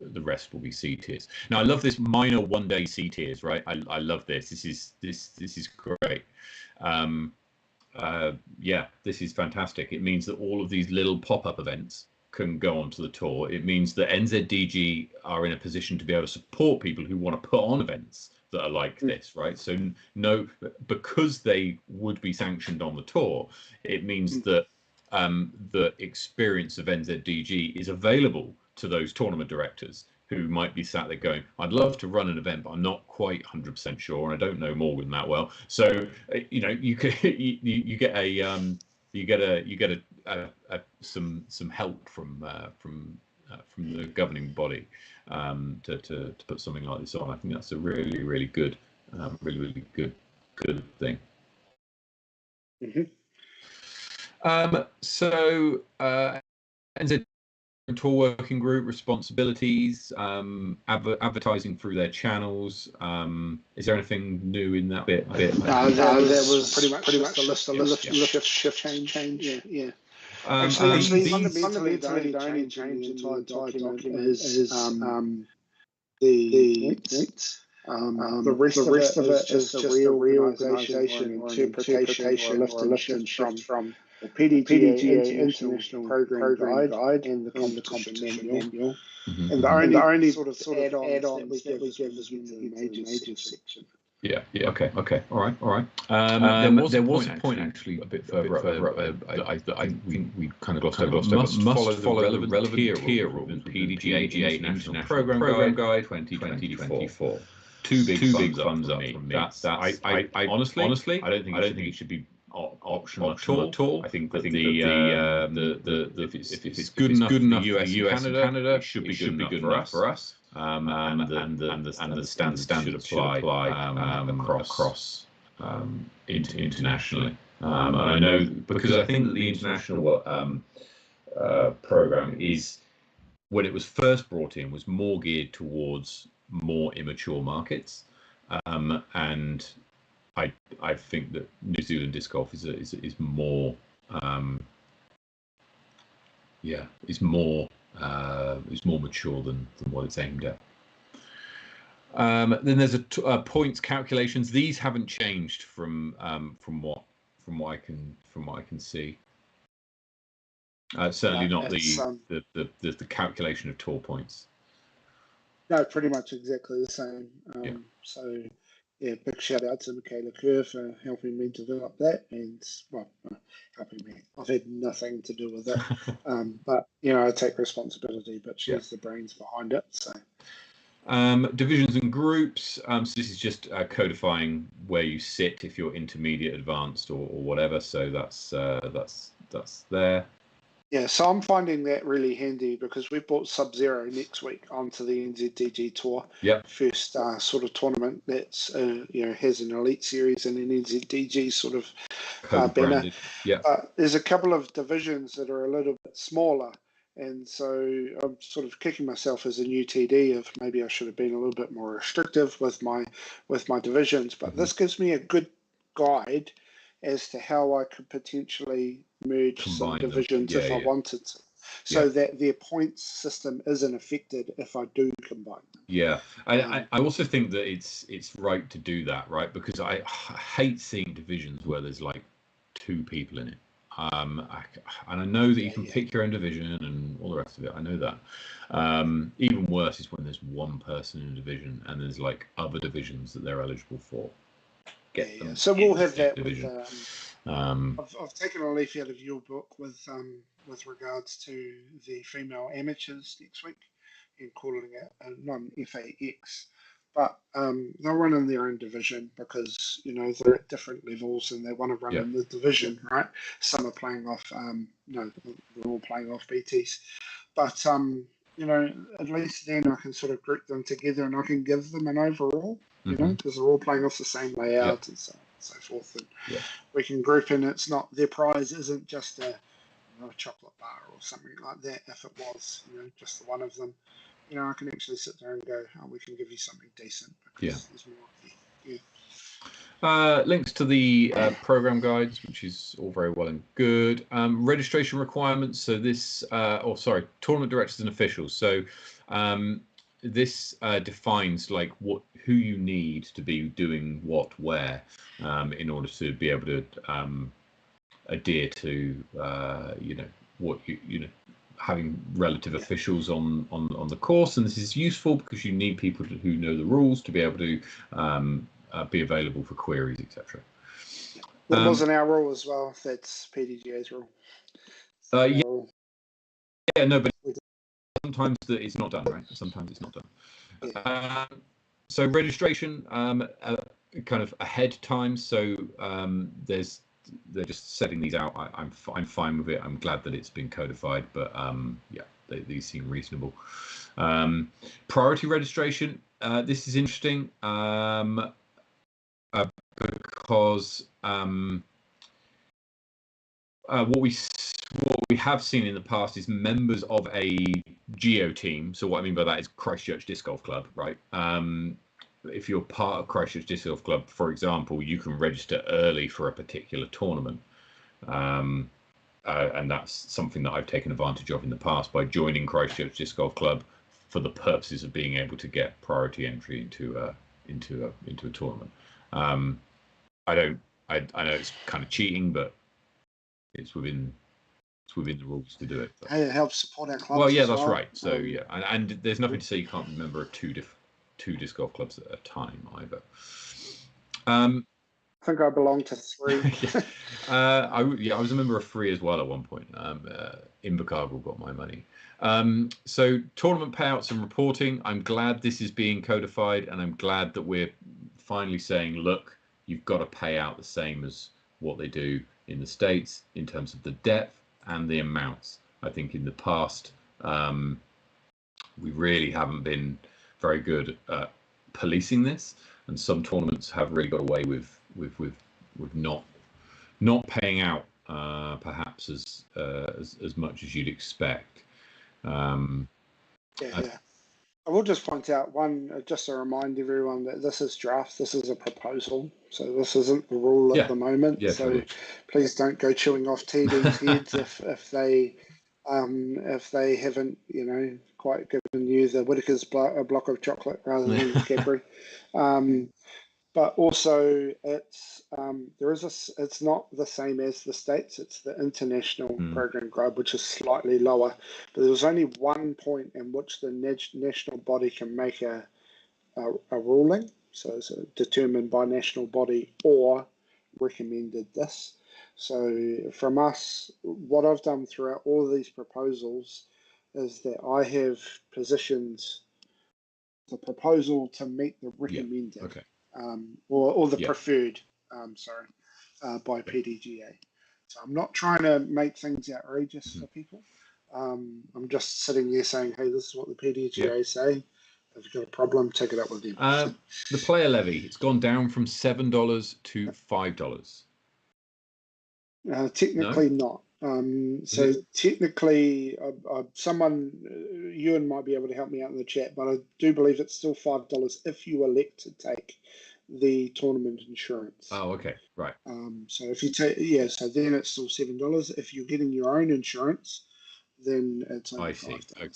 the rest will be C tiers. Now, I love this minor one-day C tiers, right? I love this. This is great. Yeah, this is fantastic. It means that all of these little pop-up events can go onto the tour. It means that NZDG are in a position to be able to support people who want to put on events that are like this, right? So no, because they would be sanctioned on the tour, it means that the experience of NZDG is available to those tournament directors who might be sat there going, I'd love to run an event, but I'm not quite 100% sure, and I don't know Morgan that well. So you know, you get some help from the governing body to put something like this on. I think that's a really good, really good thing. So NZ tour working group responsibilities, advertising through their channels. Is there anything new in that bit?
There was pretty much a list of shift change. Yeah. Actually, fundamentally, the only change in the entire document is the points. The rest of it is just a reorganisation or interpretation or a lift and shift from the PDGA International Program Guide and the competition manual. And the only sort of add-ons that we give is into the majors section.
Yeah. Okay. All right. There was a point actually a bit further up. I think we kind of glossed over. Must follow the relevant tier rules. PDGA International Program Guide 2024. Two big thumbs up from me. I honestly, I don't think it should be optional at all. I think that if it's good enough for the US and Canada, it should be good enough for us. And the standards should apply across internationally. And I know, because I think that the international program is, when it was first brought in, was more geared towards more immature markets, and I think that New Zealand disc golf is more is more mature than what it's aimed at. Then there's points calculations. These haven't changed from what I can see. Certainly not the calculation of tour points.
No, pretty much exactly the same. So yeah, big shout out to Michaela Kerr for helping me develop that, and helping me. I've had nothing to do with it, but you know, I take responsibility. But she's the brains behind it. So
divisions and groups. So this is just codifying where you sit if you're intermediate, advanced, or whatever. So that's there.
Yeah, so I'm finding that really handy because we've brought Sub-Zero next week onto the NZDG Tour.
Yep.
First sort of tournament that's has an Elite Series and an NZDG sort of banner.
Co-branded. Yeah.
There's a couple of divisions that are a little bit smaller, and so I'm sort of kicking myself as a new TD of maybe I should have been a little bit more restrictive with my divisions. But this gives me a good guide as to how I could potentially merge some
Combine them.
divisions
Yeah,
if I
yeah.
wanted to, so that their points system isn't affected if I do combine them.
Yeah, I also think that it's right to do that, right? Because I hate seeing divisions where there's like 2 people in it. And I know that you can pick your own division and all the rest of it. I know that. Even worse is when there's 1 person in a division and there's like other divisions that they're eligible for. Get them.
So we'll have that
division.
with. I've taken a leaf out of your book with regards to the female amateurs next week and calling it a non-FAX. But they'll run in their own division because they're at different levels and they want to run in the division, right? Some are playing off, they're all playing off BTs, but at least then I can sort of group them together and I can give them an overall, because they're all playing off the same layout and so on and so forth, and we can group in. It's not their prize isn't just a chocolate bar or something like that. If it was, just the one of them, I can actually sit there and go, oh, we can give you something decent because there's more of you.
Links to the program guides, which is all very well and good. Registration requirements. So this, tournament directors and officials. So this defines like who you need to be doing what where in order to be able to adhere to what having relative officials on the course. And this is useful because you need people who know the rules to be able to be available for queries, etc.
That wasn't our rule as well. That's PDGA's rule.
No, but sometimes it's not done, right? Sometimes it's not done. So registration, kind of ahead time. So they're just setting these out. I'm fine with it. I'm glad that it's been codified, but these seem reasonable. Priority registration. This is interesting because what we have seen in the past is members of a geo team. So what I mean by that is Christchurch Disc Golf Club, right? If you're part of Christchurch Disc Golf Club, for example, you can register early for a particular tournament. And that's something that I've taken advantage of in the past by joining Christchurch Disc Golf Club for the purposes of being able to get priority entry into a tournament. I know it's kind of cheating, but it's within the rules to do it. But.
Hey, it helps support our clubs.
Well, yeah, that's right. So and there's nothing to say you can't be a member of two disc golf clubs at a time either.
I think I belong to 3.
I was a member of 3 as well at one point. Invercargill got my money. So tournament payouts and reporting. I'm glad this is being codified, and I'm glad that we're finally saying, look, you've got to pay out the same as what they do in the States in terms of the depth and the amounts. I think in the past we really haven't been very good at policing this, and some tournaments have really got away with not paying out perhaps as much as you'd expect.
I will just point out just to remind everyone that this is draft. This is a proposal, so this isn't the rule at the moment. So totally. Please don't go chewing off TD's heads if they haven't quite given you the Whittaker's block of chocolate rather than Cadbury. But also, it's not the same as the States. It's the international program grade, which is slightly lower. But there's only one point in which the national body can make a ruling. So it's determined by national body or recommended this. So from us, what I've done throughout all of these proposals is that I have positioned the proposal to meet the recommended.
Yeah. Okay.
Or the preferred, by PDGA. So I'm not trying to make things outrageous for people. I'm just sitting there saying, hey, this is what the PDGA say. If you've got a problem, take it up with them.
The player levy, it's gone down from $7 to $5.
Technically not. So technically, someone, Ewan might be able to help me out in the chat, but I do believe it's still $5 if you elect to take the tournament insurance.
Oh, okay, right.
So if you take, so then it's still $7. If you're getting your own insurance, then it's only $5.
Okay.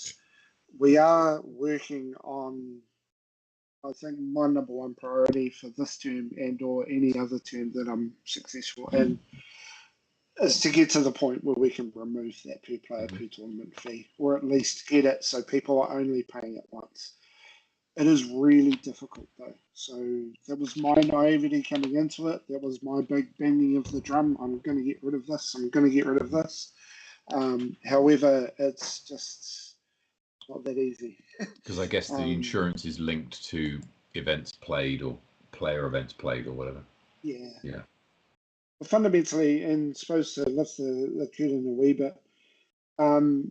We are working on, I think, my number one priority for this term and or any other term that I'm successful in is to get to the point where we can remove that per player per tournament fee, or at least get it so people are only paying it once. It is really difficult though. So that was my naivety coming into it. That was my big banging of the drum. I'm going to get rid of this. I'm going to get rid of this. However, it's just not that easy.
Because I guess the insurance is linked to events played or player events played or whatever.
Yeah.
Yeah.
But fundamentally, and supposed to lift the curtain a wee bit,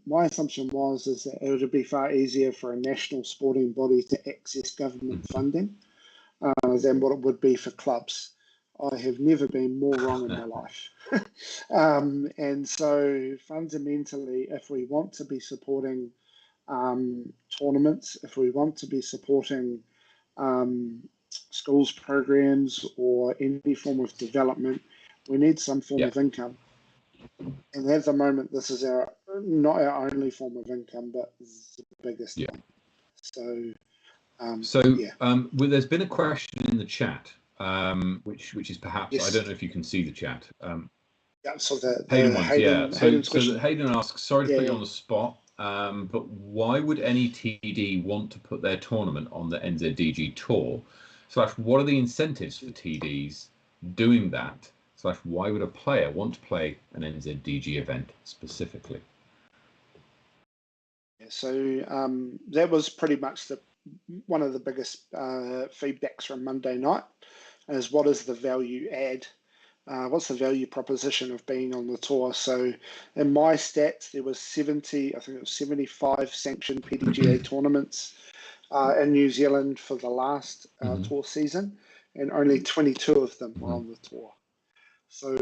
my assumption is that it would be far easier for a national sporting body to access government funding than what it would be for clubs. I have never been more wrong in my life. And so fundamentally, if we want to be supporting tournaments, if we want to be supporting schools programs or any form of development, we need some form of income. And at the moment, this is not our only form of income, but the biggest one. So,
well, there's been a question in the chat, which is perhaps, I don't know if you can see the chat.
So the
Hayden ones,
Hayden
Hayden asks, sorry to put you on the spot, but why would any TD want to put their tournament on the NZDG tour? / what are the incentives for TDs doing that? / why would a player want to play an NZDG event specifically?
So that was pretty much one of the biggest feedbacks from Monday night, is what is the value add? What's the value proposition of being on the tour? So in my stats, there was 75 sanctioned PDGA tournaments in New Zealand for the last tour season, and only 22 of them were on the tour. So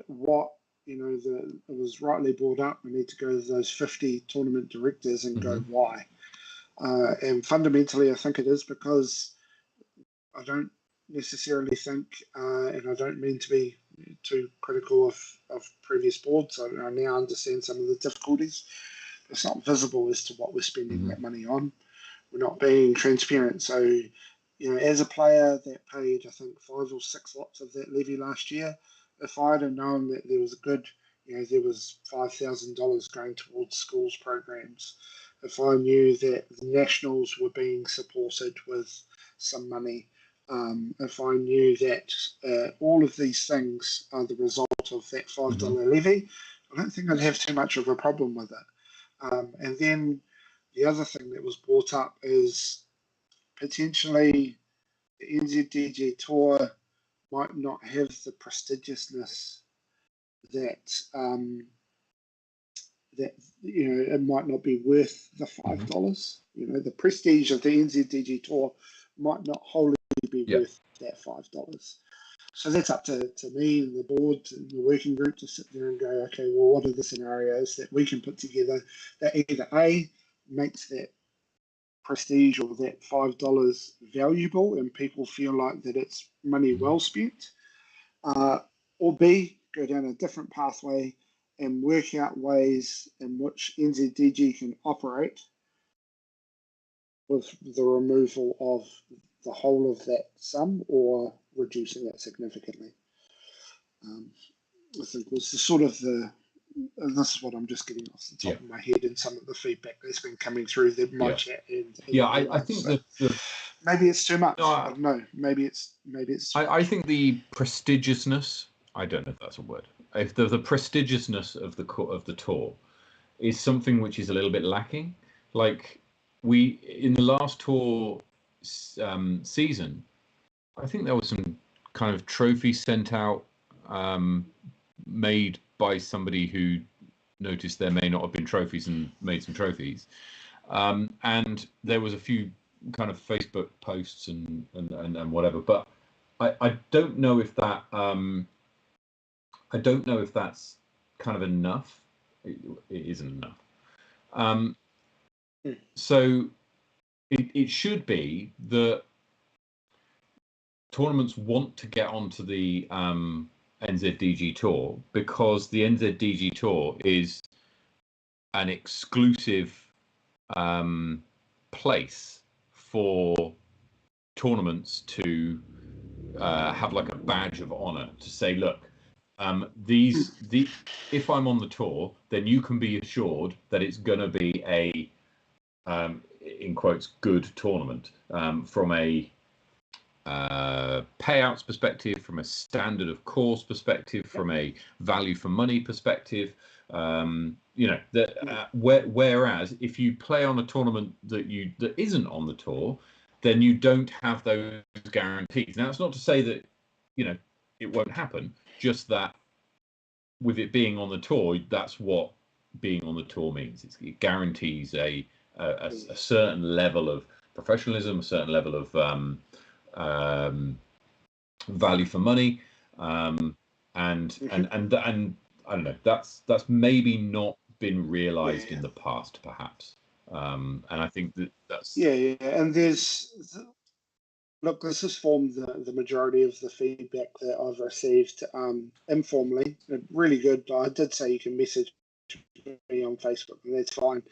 what, it was rightly brought up, we need to go to those 50 tournament directors and go, why? And fundamentally, I think it is because I don't necessarily think, and I don't mean to be too critical of previous boards, I now understand some of the difficulties. It's not visible as to what we're spending that money on. We're not being transparent. So, as a player that paid, I think, 5 or 6 lots of that levy last year, if I'd have known that there was there was $5,000 going towards schools programs, if I knew that the nationals were being supported with some money, if I knew that all of these things are the result of that $5 levy, I don't think I'd have too much of a problem with it. And then the other thing that was brought up is potentially the NZDG Tour might not have the prestigiousness that it might not be worth the $5. The prestige of the NZDG Tour might not wholly be worth that $5. So that's up to me and the board and the working group to sit there and go, okay, well, what are the scenarios that we can put together that either A, makes that prestige or that $5 valuable and people feel like that it's money well spent, or B, go down a different pathway and work out ways in which NZDG can operate with the removal of the whole of that sum or reducing it significantly. I think was the sort of and this is what I'm just getting off the top of my head, and some of the feedback that's been coming through my chat.
I think that
maybe it's too much. I don't know. Maybe it's.
I think the prestigiousness. I don't know if that's a word. If the prestigiousness of the tour is something which is a little bit lacking. Like in the last tour season, I think there was some kind of trophies sent out made by somebody who noticed there may not have been trophies and made some trophies. And there was a few kind of Facebook posts and whatever, but I don't know if that I don't know if that's kind of enough. It isn't enough. So it should be that tournaments want to get onto the NZDG Tour, because the NZDG Tour is an exclusive place for tournaments to have like a badge of honor to say, look, if I'm on the tour, then you can be assured that it's going to be a in quotes good tournament, from a payouts perspective, from a standard of course perspective, from a value for money perspective. Whereas if you play on a tournament that isn't on the tour, then you don't have those guarantees. Now, it's not to say that it won't happen, just that with it being on the tour, that's what being on the tour means. It guarantees a certain level of professionalism, a certain level of value for money, and I don't know. That's maybe not been realised in the past, perhaps. And I think that's
and look, this has formed the majority of the feedback that I've received informally. Really good. I did say you can message me on Facebook, and that's fine.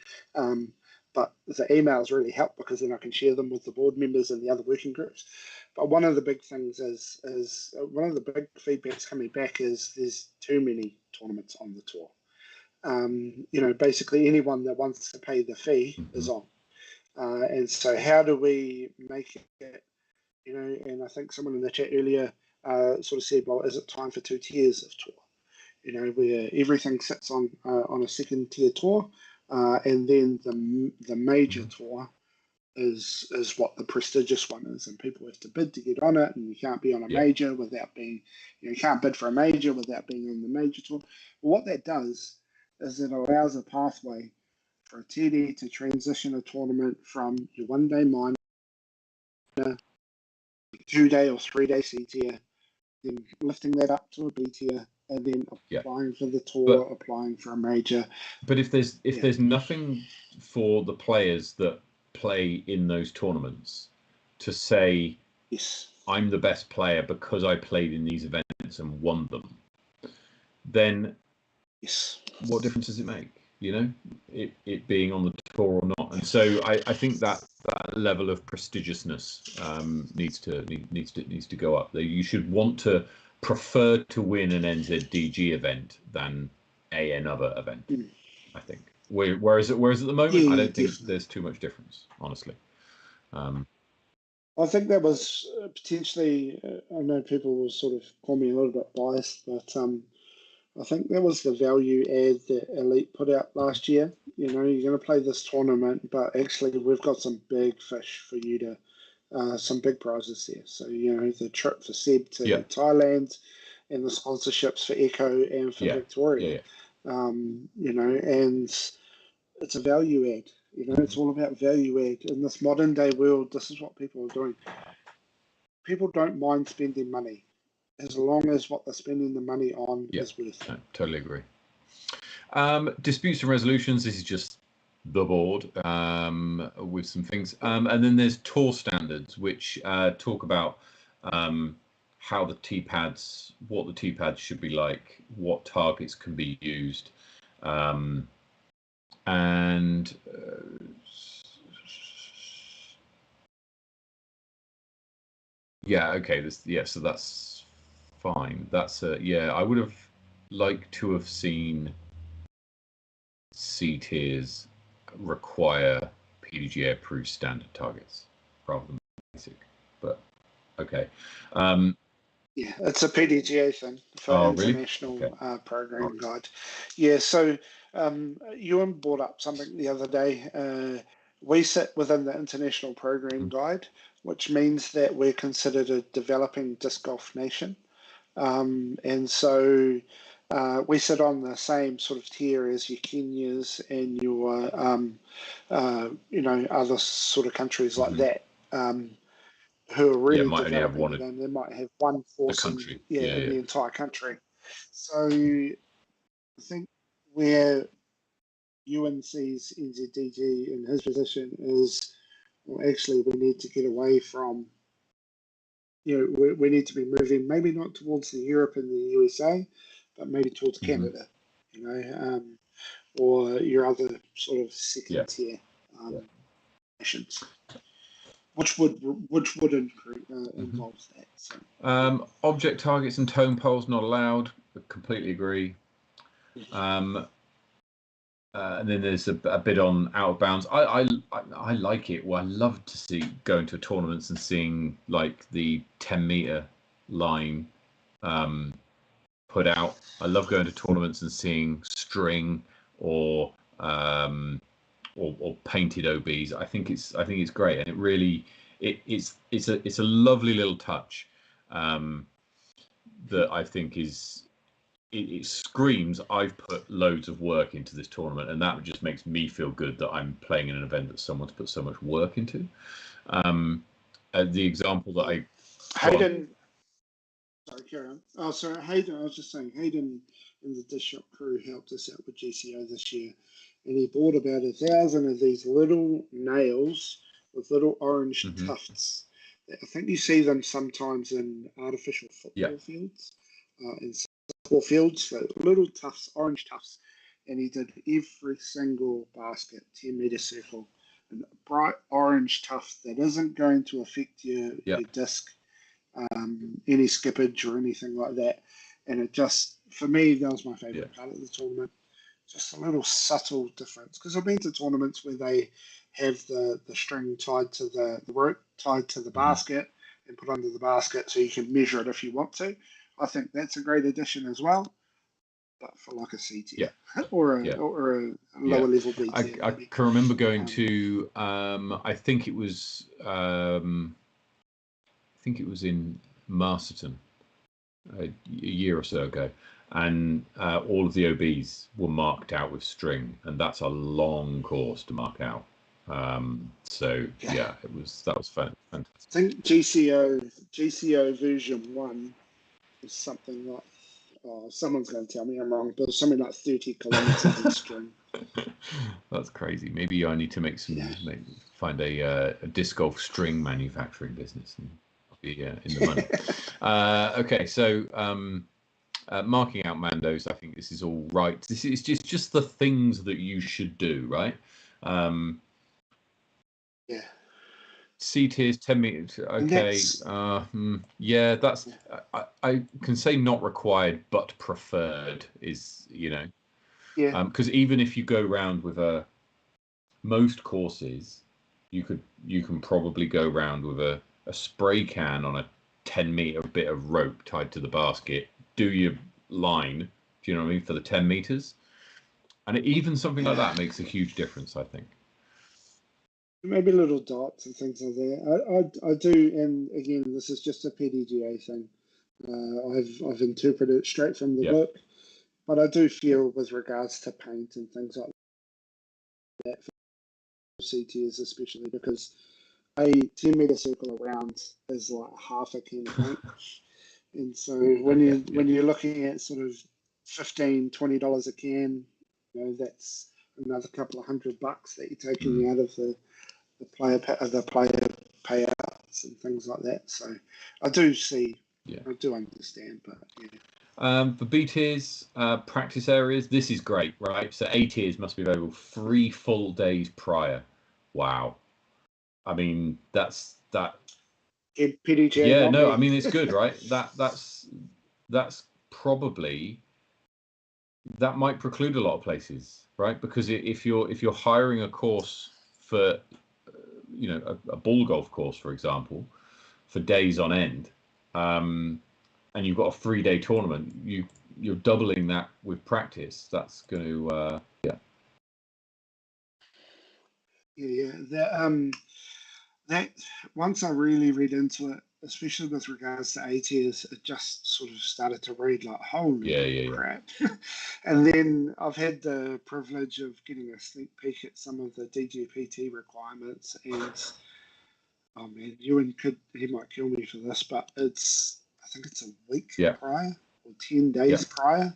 But the emails really help, because then I can share them with the board members and the other working groups. But one of the big things is one of the big feedbacks coming back is there's too many tournaments on the tour. Basically anyone that wants to pay the fee is on. And so how do we make it, and I think someone in the chat earlier sort of said, well, is it time for 2 tiers of tour? Where everything sits on a second tier tour, and then the major tour is what the prestigious one is, and people have to bid to get on it, and you can't be on a major without being, you can't bid for a major without being on the major tour. Well, what that does is it allows a pathway for a TD to transition a tournament from your 1 day minor, 2 day or 3 day C tier, then lifting that up to a B tier, and then applying for the tour, applying for a major.
But if there's nothing for the players that play in those tournaments to say, I'm the best player because I played in these events and won them, then what difference does it make? It being on the tour or not? And so I think that level of prestigiousness needs to go up. You should want to prefer to win an NZDG event than another event, I think. Whereas at the moment, I don't think there's too much difference, honestly.
I think that was potentially, I know people will sort of call me a little bit biased, but I think that was the value add that Elite put out last year. You're going to play this tournament, but actually we've got some big fish for you to, some big prizes there. So, the trip for Seb to Thailand, and the sponsorships for Echo and for Victoria. And it's a value add. It's all about value add. In this modern day world, this is what people are doing. People don't mind spending money, as long as what they're spending the money on is worth it.
I totally agree. Disputes and resolutions. This is just the board with some things. And then there's tour standards, which talk about how the T-pads, what the T-pads should be like, what targets can be used. So that's fine. That's I would have liked to have seen C tiers require PDGA approved standard targets rather than basic, but okay.
It's a PDGA thing for international program guide. So Ewan brought up something the other day. We sit within the international program guide, which means that we're considered a developing disc golf nation. And so we sit on the same sort of tier as your Kenyas and your, other sort of countries like that, who are
Yeah,
really
might only have
developing
one
it, and they might have one
a
force
country.
in the entire country. So I think where Ewan sees NZDG in his position is, well, actually, we need to get away from, we need to be moving maybe not towards the Europe and the USA, but maybe towards Canada, or your other sort of second tier nations, which would involve that. So.
Object targets and tone poles not allowed. I completely agree. And then there's a bit on out of bounds. I like it. Well, I love to see going to tournaments and seeing like the 10-meter line put out. I love going to tournaments and seeing string or painted OBs. I think it's great, and it really it's a lovely little touch that I think is. It screams I've put loads of work into this tournament, and that just makes me feel good that I'm playing in an event that someone's put so much work into. The example that
Hayden, sorry, carry on. Oh, sorry, Hayden. I was just saying, Hayden and the Dish Shop crew helped us out with GCO this year, and he bought about 1,000 of these little nails with little orange tufts. I think you see them sometimes in artificial football fields, in football fields, so little tufts, orange tufts, and he did every single basket, 10-meter circle, and a bright orange tuft that isn't going to affect your disc, any skippage or anything like that. And it just, for me, that was my favourite part of the tournament. Just a little subtle difference, because I've been to tournaments where they have the string tied to the rope, tied to the basket, and put under the basket so you can measure it if you want to. I think that's a great addition as well, but for like a C tier or a lower level B tier.
I can remember going to I think it was in Masterton a year or so ago, and all of the OBs were marked out with string, and that's a long course to mark out. That was fantastic.
I think GCO version 1 was something like, someone's going to tell me I'm wrong, but something like 30 kilometers of string.
That's crazy. Maybe I need to find a disc golf string manufacturing business and be in the money. Okay, so marking out Mandos, I think this is all right. This is just the things that you should do, right? C tiers, 10 meters. Okay. That's. I can say not required, but preferred is, because even if you go round with most courses, you can probably go round with a spray can on a 10-meter bit of rope tied to the basket. Do your line, do you know what I mean, for the 10 meters, and even something like that makes a huge difference, I think.
Maybe little dots and things like that. I do, and again, this is just a PDGA thing. I've interpreted it straight from the book, but I do feel with regards to paint and things like that, for CTs especially, because a 10-meter circle around is like half a can of paint, and so when you're looking at sort of $15-20 a can, that's another couple of $100 that you're taking out of the player payouts and things like that. So I do see, I do understand, but
for B tiers, practice areas, this is great, right? So A tiers must be available 3 full days prior. Wow. I mean, that's that.
PDJ.
Yeah, no, I mean it's good, right? That's probably, that might preclude a lot of places, right? Because if you're hiring a course for, a ball golf course, for example, for days on end, and you've got a 3-day tournament, you're doubling that with practice. That's going to
that once I really read into it, especially with regards to A tiers, it just sort of started to read like, holy crap. And then I've had the privilege of getting a sneak peek at some of the DGPT requirements, and oh man, Ewan he might kill me for this, but I think it's a week prior or 10 days prior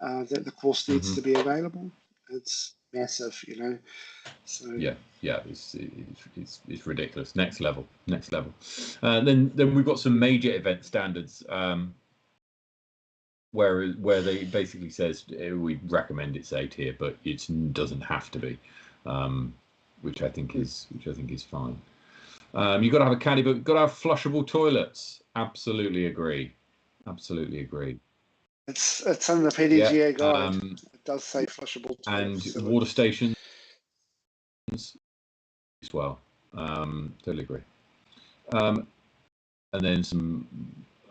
that the course needs to be available. It's massive, you know. So
it's ridiculous. Next level. Then we've got some major event standards where they basically says we recommend it's A tier, but it doesn't have to be, which I think is fine. You've got to have a caddy book. You've got to have flushable toilets. Absolutely agree. It's
in the PDGA guide. It does say flushable toilets.
And water stations as well. Totally agree. And then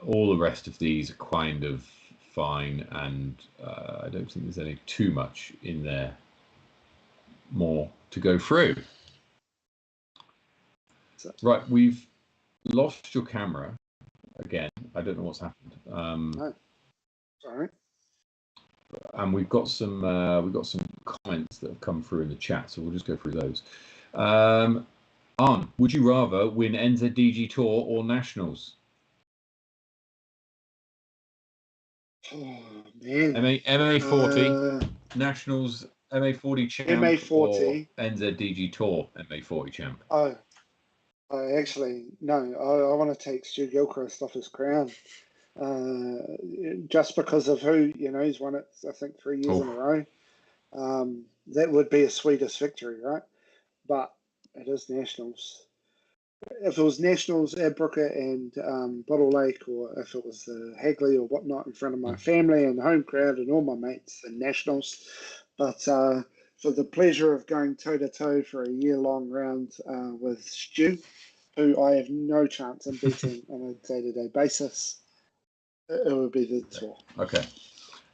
all the rest of these are kind of fine, and I don't think there's any too much in there more to go through. Right, we've lost your camera again. I don't know what's happened.
No. Sorry.
And we've got some comments that have come through in the chat, so we'll just go through those. Arn, would you rather win NZDG Tour or Nationals?
Oh man.
MA40 Nationals, MA40 champ,
MA40
or NZDG Tour MA40 champ.
Oh, actually no. I want to take Stu Gilchrist off his crown. Just because of who, you know, he's won it, I think 3 years in a row. That would be a sweetest victory, right? But it is Nationals. If it was Nationals, Adbrooker and Bottle Lake, or if it was Hagley or whatnot in front of my family and the home crowd and all my mates, and Nationals. But for the pleasure of going toe-to-toe for a year-long round with Stu, who I have no chance in beating on a day-to-day basis, it would be the tour.
Okay.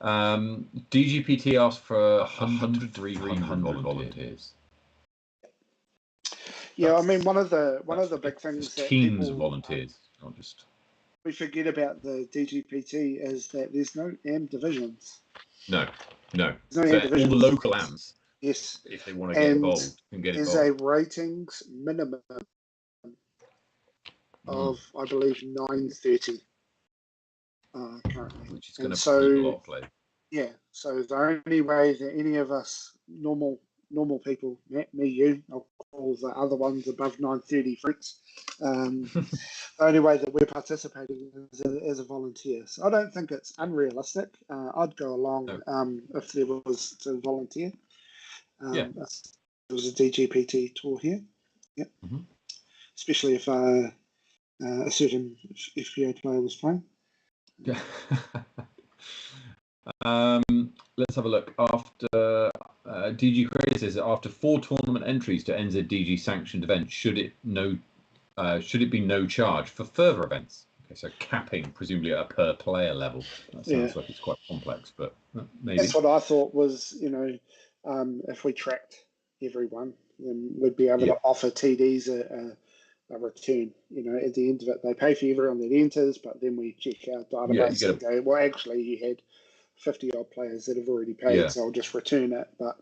DGPT asked for 100 volunteers.
Yeah, I mean, one of the big things that
teams
people,
of volunteers, not just.
We forget about the DGPT is that there's no AM divisions.
No.
There's no AM divisions.
All the local AMs.
Yes.
If they want to get involved, can get involved.
There's a ratings minimum of, I believe, 930 currently.
Which is going to be a lot of play.
Yeah, so the only way that any of us normal people, Matt, me, you, I'll call the other ones above 930 freaks, the only way that we're participating is as a volunteer. So I don't think it's unrealistic. I'd go along if there was to volunteer. If there was a DGPT tour here. Yep. Especially if a certain FPO player was playing.
Yeah. Let's have a look. After DG Creator says after 4 tournament entries to NZDG sanctioned events, should it be no charge for further events? Okay, so capping presumably at a per player level. That sounds like it's quite complex, but maybe.
That's what I thought was, you know, if we tracked everyone, then we'd be able to offer TDs a return. You know, at the end of it, they pay for everyone that enters, but then we check our database and go, well, actually, you had 50 odd players that have already paid, so I'll just return it. But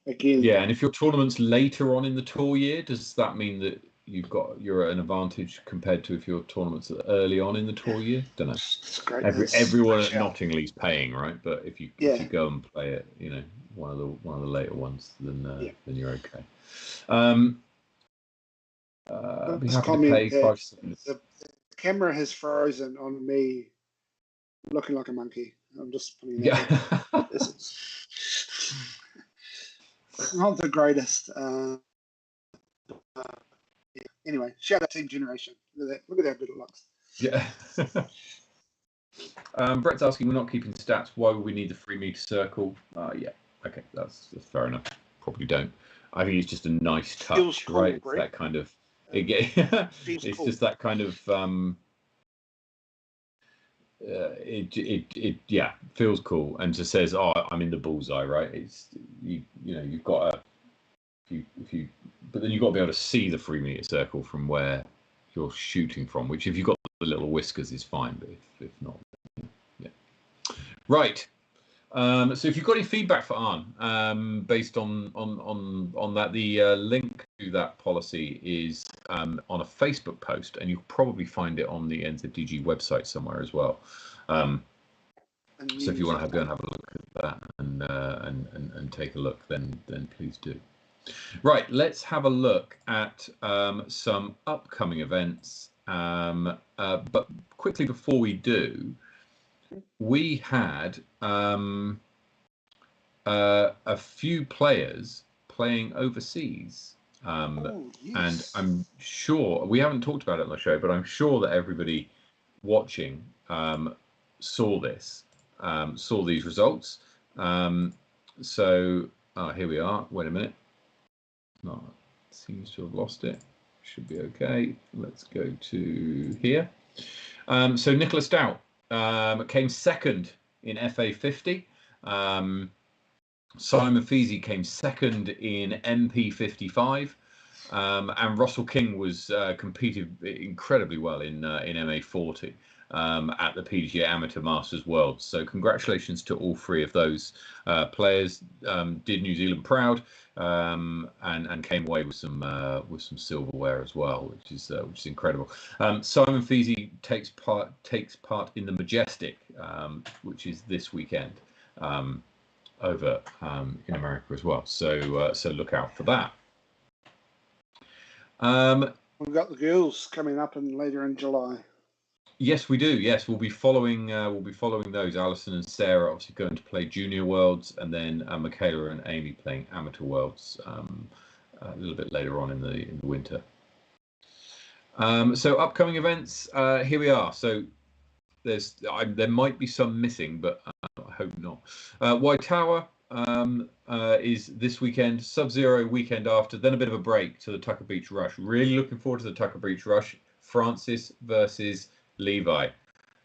again,
and if your tournament's later on in the tour year, does that mean that you're at an advantage compared to if your tournament's early on in the tour year? Don't know.
It's great.
Everyone at Nottingham's paying, right? But if you go and play it, you know, one of the later ones, then you're okay. Be happy to pay 5 seconds.
The camera has frozen on me, looking like a monkey. I'm just putting that in. This is not the greatest. Anyway, shout out Team Generation. Look at how good it looks.
Yeah. Brett's asking, we're not keeping stats. Why would we need the 3 meter circle? Okay, that's fair enough. Probably don't. I think it's just a nice touch, cool, right? It's that kind of. It's cool. Just that kind of. It feels cool and just says, oh, I'm in the bullseye, right? It's you've got a. But then you've got to be able to see the 3 meter circle from where you're shooting from, which if you've got the little whiskers is fine, but if not, yeah. Right. So if you've got any feedback for Arne, based on that, the link to that policy is on a Facebook post, and you'll probably find it on the NZDG website somewhere as well. So if you want to go and have a look at that and take a look, then please do. Right, let's have a look at some upcoming events. But quickly before we do, we had a few players playing overseas.
Yes.
And I'm sure, we haven't talked about it on the show, but I'm sure that everybody watching saw this, saw these results. So here we are. Wait a minute. No, seems to have lost it. Should be okay. Let's go to here. So Nicola Stout came second in FA 50. Simon Feasy came second in MP 55. And Russell King was competed incredibly well in MA 40 at the PGA Amateur Masters World. So congratulations to all three of those players. Did New Zealand proud, and came away with some silverware as well, which is incredible. Simon Feasy takes part in the Majestic, which is this weekend over in America as well. So look out for that.
We've got the girls coming up later in July.
Yes, we do. Yes, we'll be following those. Alison and Sarah obviously going to play Junior Worlds, and then Michaela and Amy playing Amateur Worlds a little bit later on in the winter. So upcoming events, here we are. So there might be some missing, but I hope not. Waitoa is this weekend, Sub-Zero weekend after, then a bit of a break to the Tucker Beach Rush. Really looking forward to the Tucker Beach Rush. Francis versus Levi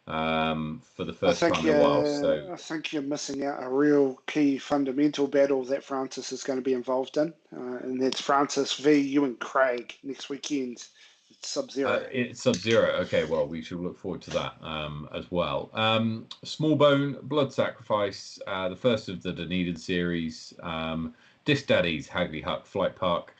for the first time in a while. So
I think you're missing out a real key fundamental battle that Francis is going to be involved in, and that's Francis v. Ewan Craig next weekend. Sub-Zero.
It's Sub-Zero. Okay, well, we should look forward to that as well. Small Bone, Blood Sacrifice, the first of the Dunedin series. Disc Daddies, Hagley Huck, Flight Park.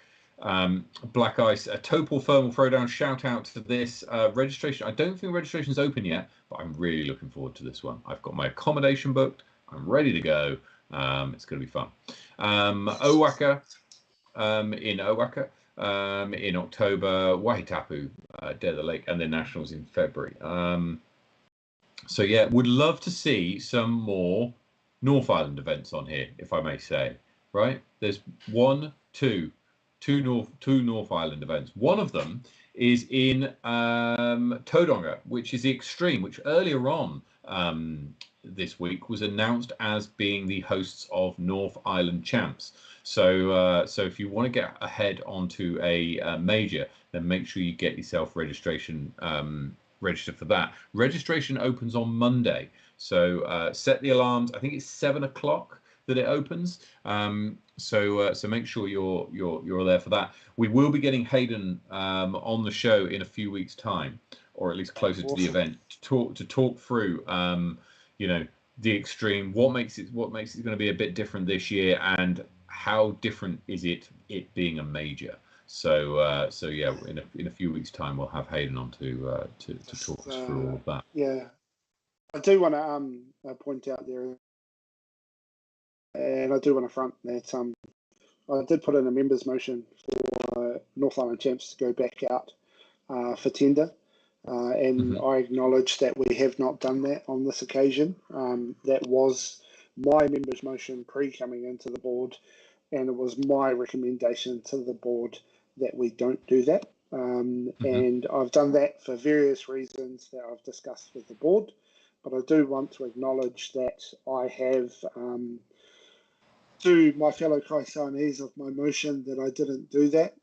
Black Ice, a Topol Thermal Throwdown. Shout out to this. Registration, I don't think registration's open yet, but I'm really looking forward to this one. I've got my accommodation booked. I'm ready to go. It's going to be fun. Owaka, in Owaka. In October, Wahitapu, Dead of the Lake, and then Nationals in February. So yeah, would love to see some more North Island events on here, if I may say. Right? There's two North Island events. One of them is in Tauranga, which is the Extreme, which earlier on this week was announced as being the hosts of North Island Champs. So if you want to get ahead onto a major, then make sure you get yourself registration registered for that. Registration opens on Monday, so set the alarms. I think it's 7 o'clock that it opens. So make sure you're there for that. We will be getting Hayden on the show in a few weeks' time, or at least closer to the event, to talk through the Extreme, what makes it going to be a bit different this year, and how different is it being a major. So yeah, in a few weeks' time we'll have Hayden on to talk us through all of that.
Yeah, I do want to point out there, and I do want to front that I did put in a members motion for North Island Champs to go back out for tender. And I acknowledge that we have not done that on this occasion. That was my members motion coming into the board, and it was my recommendation to the board that we don't do that. And I've done that for various reasons that I've discussed with the board, but I do want to acknowledge that I have, to my fellow Kai-Siamese of my motion, that I didn't do that.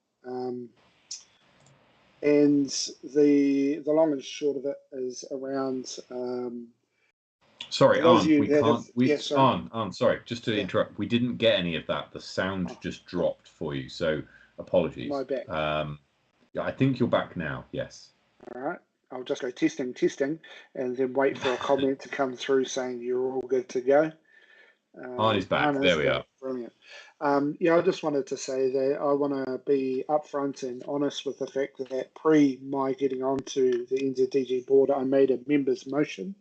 And the long and short of it is around.
Sorry, Arne,
Arne,
sorry, just to interrupt. We didn't get any of that. The sound just dropped for you, so apologies.
My back.
Yeah, I think you're back now. Yes.
All right. I'll just go testing, testing, and then wait for a comment to come through saying you're all good to go.
Arne is back. There we are.
Brilliant. Yeah, I just wanted to say that I want to be upfront and honest with the fact that pre my getting onto the NZDG board, I made a members motion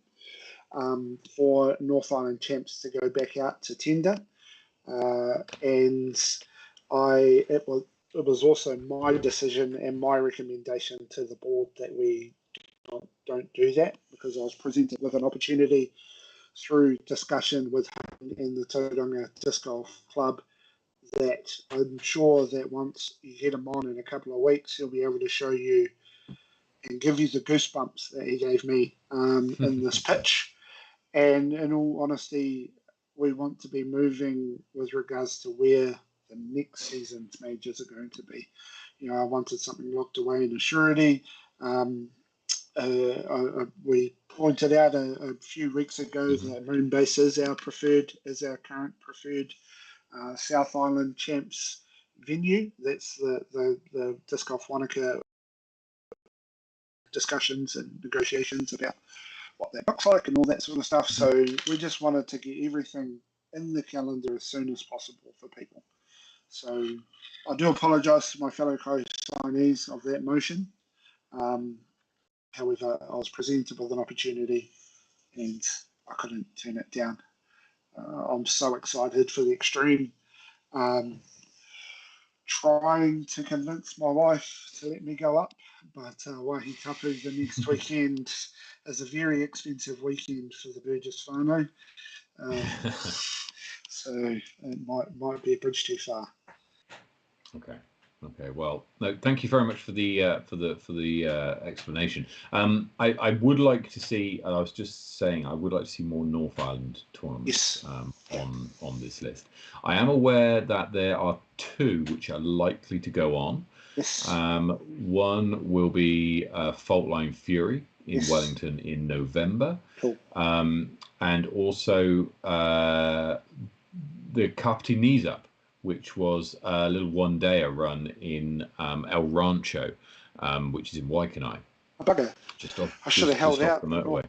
for North Island Champs to go back out to tender, and it was also my decision and my recommendation to the board that we don't do that, because I was presented with an opportunity through discussion with him and the Tauranga Disc Golf Club that I'm sure that once you get him on in a couple of weeks, he'll be able to show you and give you the goosebumps that he gave me in this pitch. And in all honesty, we want to be moving with regards to where the next season's majors are going to be. I wanted something locked away in a surety. We pointed out a few weeks ago that Moonbase is our current preferred South Island Champs venue. That's the Disc Golf Wanaka discussions and negotiations about what that looks like and all that sort of stuff. So we just wanted to get everything in the calendar as soon as possible for people. So I do apologise to my fellow co-signees of that motion. However, I was presented with an opportunity and I couldn't turn it down. I'm so excited for the extreme. Trying to convince my wife to let me go up, but Wahitapu the next weekend is a very expensive weekend for the Burgess whānau. So it might be a bridge too far.
Okay. Well, no, thank you very much for the explanation. I would like to see. I was just saying, I would like to see more North Island tournaments on this list. I am aware that there are 2 which are likely to go on.
Yes.
One will be Faultline Fury in Wellington in November.
Cool.
And also the Kapiti Knees Up, which was a little one-dayer run in El Rancho, which is in Waikanae.
Bugger. I should have held out
the motorway.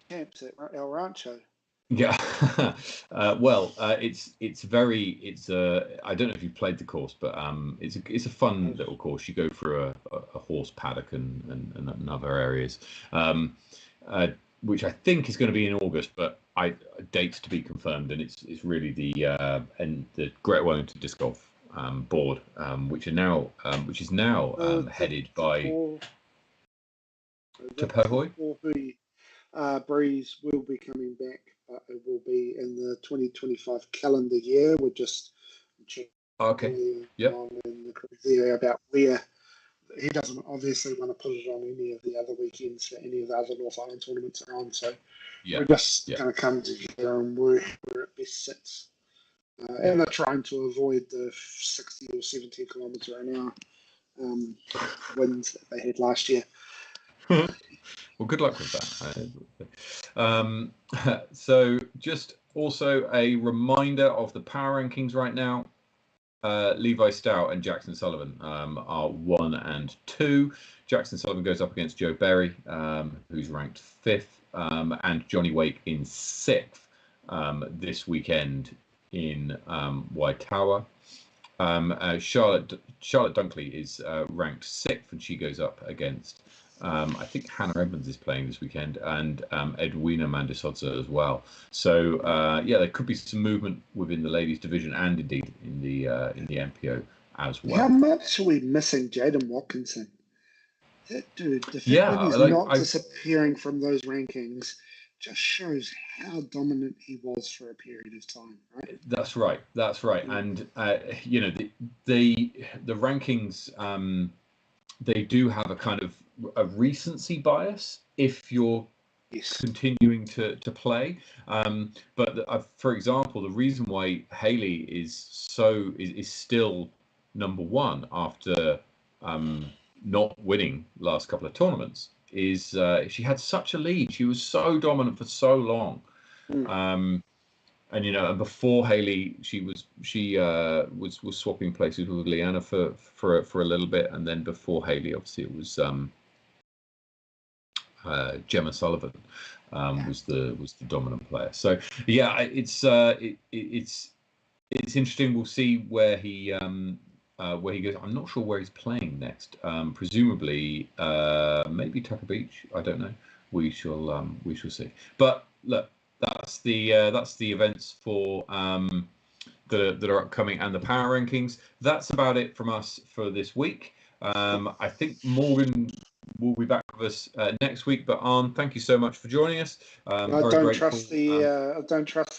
Champs at El Rancho.
Yeah. Well, it's very. I don't know if you played the course, but it's a fun little course. You go through a horse paddock and other areas, which I think is going to be in August, but dates to be confirmed. And it's really the Great Wellington Disc Golf board, which is now headed by Te Pāhoi.
Breeze will be coming back, but it will be in the 2025 calendar year. We're just checking
on
in the area about where he doesn't obviously want to put it on any of the other weekends that any of the other North Island tournaments are on. So we're just going to come together and work where it best sits. And they're trying to avoid the 60 or 70 kilometre an hour winds that they had last year.
Well, good luck with that. So just also a reminder of the power rankings right now. Levi Stout and Jackson Sullivan are 1 and 2. Jackson Sullivan goes up against Joe Berry, who's ranked 5th, and Johnny Wake in 6th this weekend in Waikawa. Charlotte Dunkley is ranked 6th, and she goes up against I think Hannah Edmonds is playing this weekend, and Edwina Mandisodza as well. So there could be some movement within the ladies division and indeed in the MPO as well.
How much are we missing Jaden Watkinson? That dude, the fact that he's not disappearing from those rankings just shows how dominant he was for a period of time, right?
That's right. And the rankings, they do have a kind of a recency bias if you're continuing to play. But for example, the reason why Hayley is still number 1 after not winning last couple of tournaments is she had such a lead. She was so dominant for so long. And before Hayley, she was swapping places with Leanna for a little bit, and then before Hayley, obviously it was Gemma Sullivan was the dominant player. So yeah, it's interesting. We'll see where he goes. I'm not sure where he's playing next. Presumably, maybe Tucker Beach. I don't know. We shall see. But look, that's the events for that are upcoming and the power rankings. That's about it from us for this week. I think Morgan will be back with us next week. But Arne, thank you so much for joining us.
I don't trust the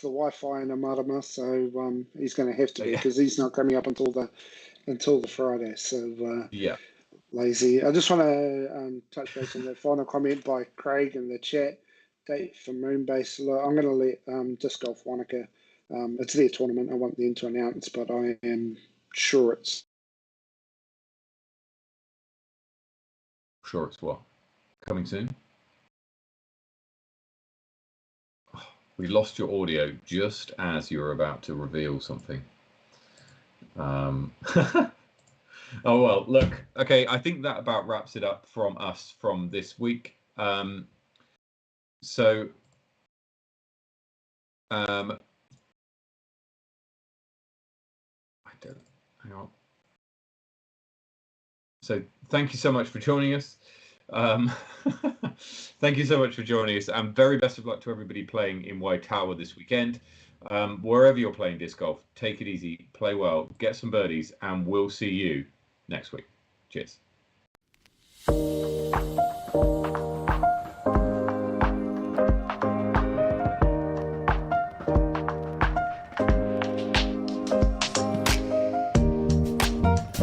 Wi-Fi in Amadama, so he's going to have to be, because he's not coming up until the Friday. So
yeah,
lazy. I just want to touch base on the final comment by Craig in the chat. Date for Moonbase. I'm going to let Disc Golf Wanaka. It's their tournament. I want them to announce, but I am sure it's.
Sure, it's what? Coming soon? Oh, we lost your audio just as you were about to reveal something. Oh, well, look. Okay, I think that about wraps it up from us from this week. So, I don't. Hang on. So, thank you so much for joining us. Thank you so much for joining us, and very best of luck to everybody playing in White Tower this weekend. Wherever you're playing disc golf, take it easy, play well, get some birdies, and we'll see you next week. Cheers.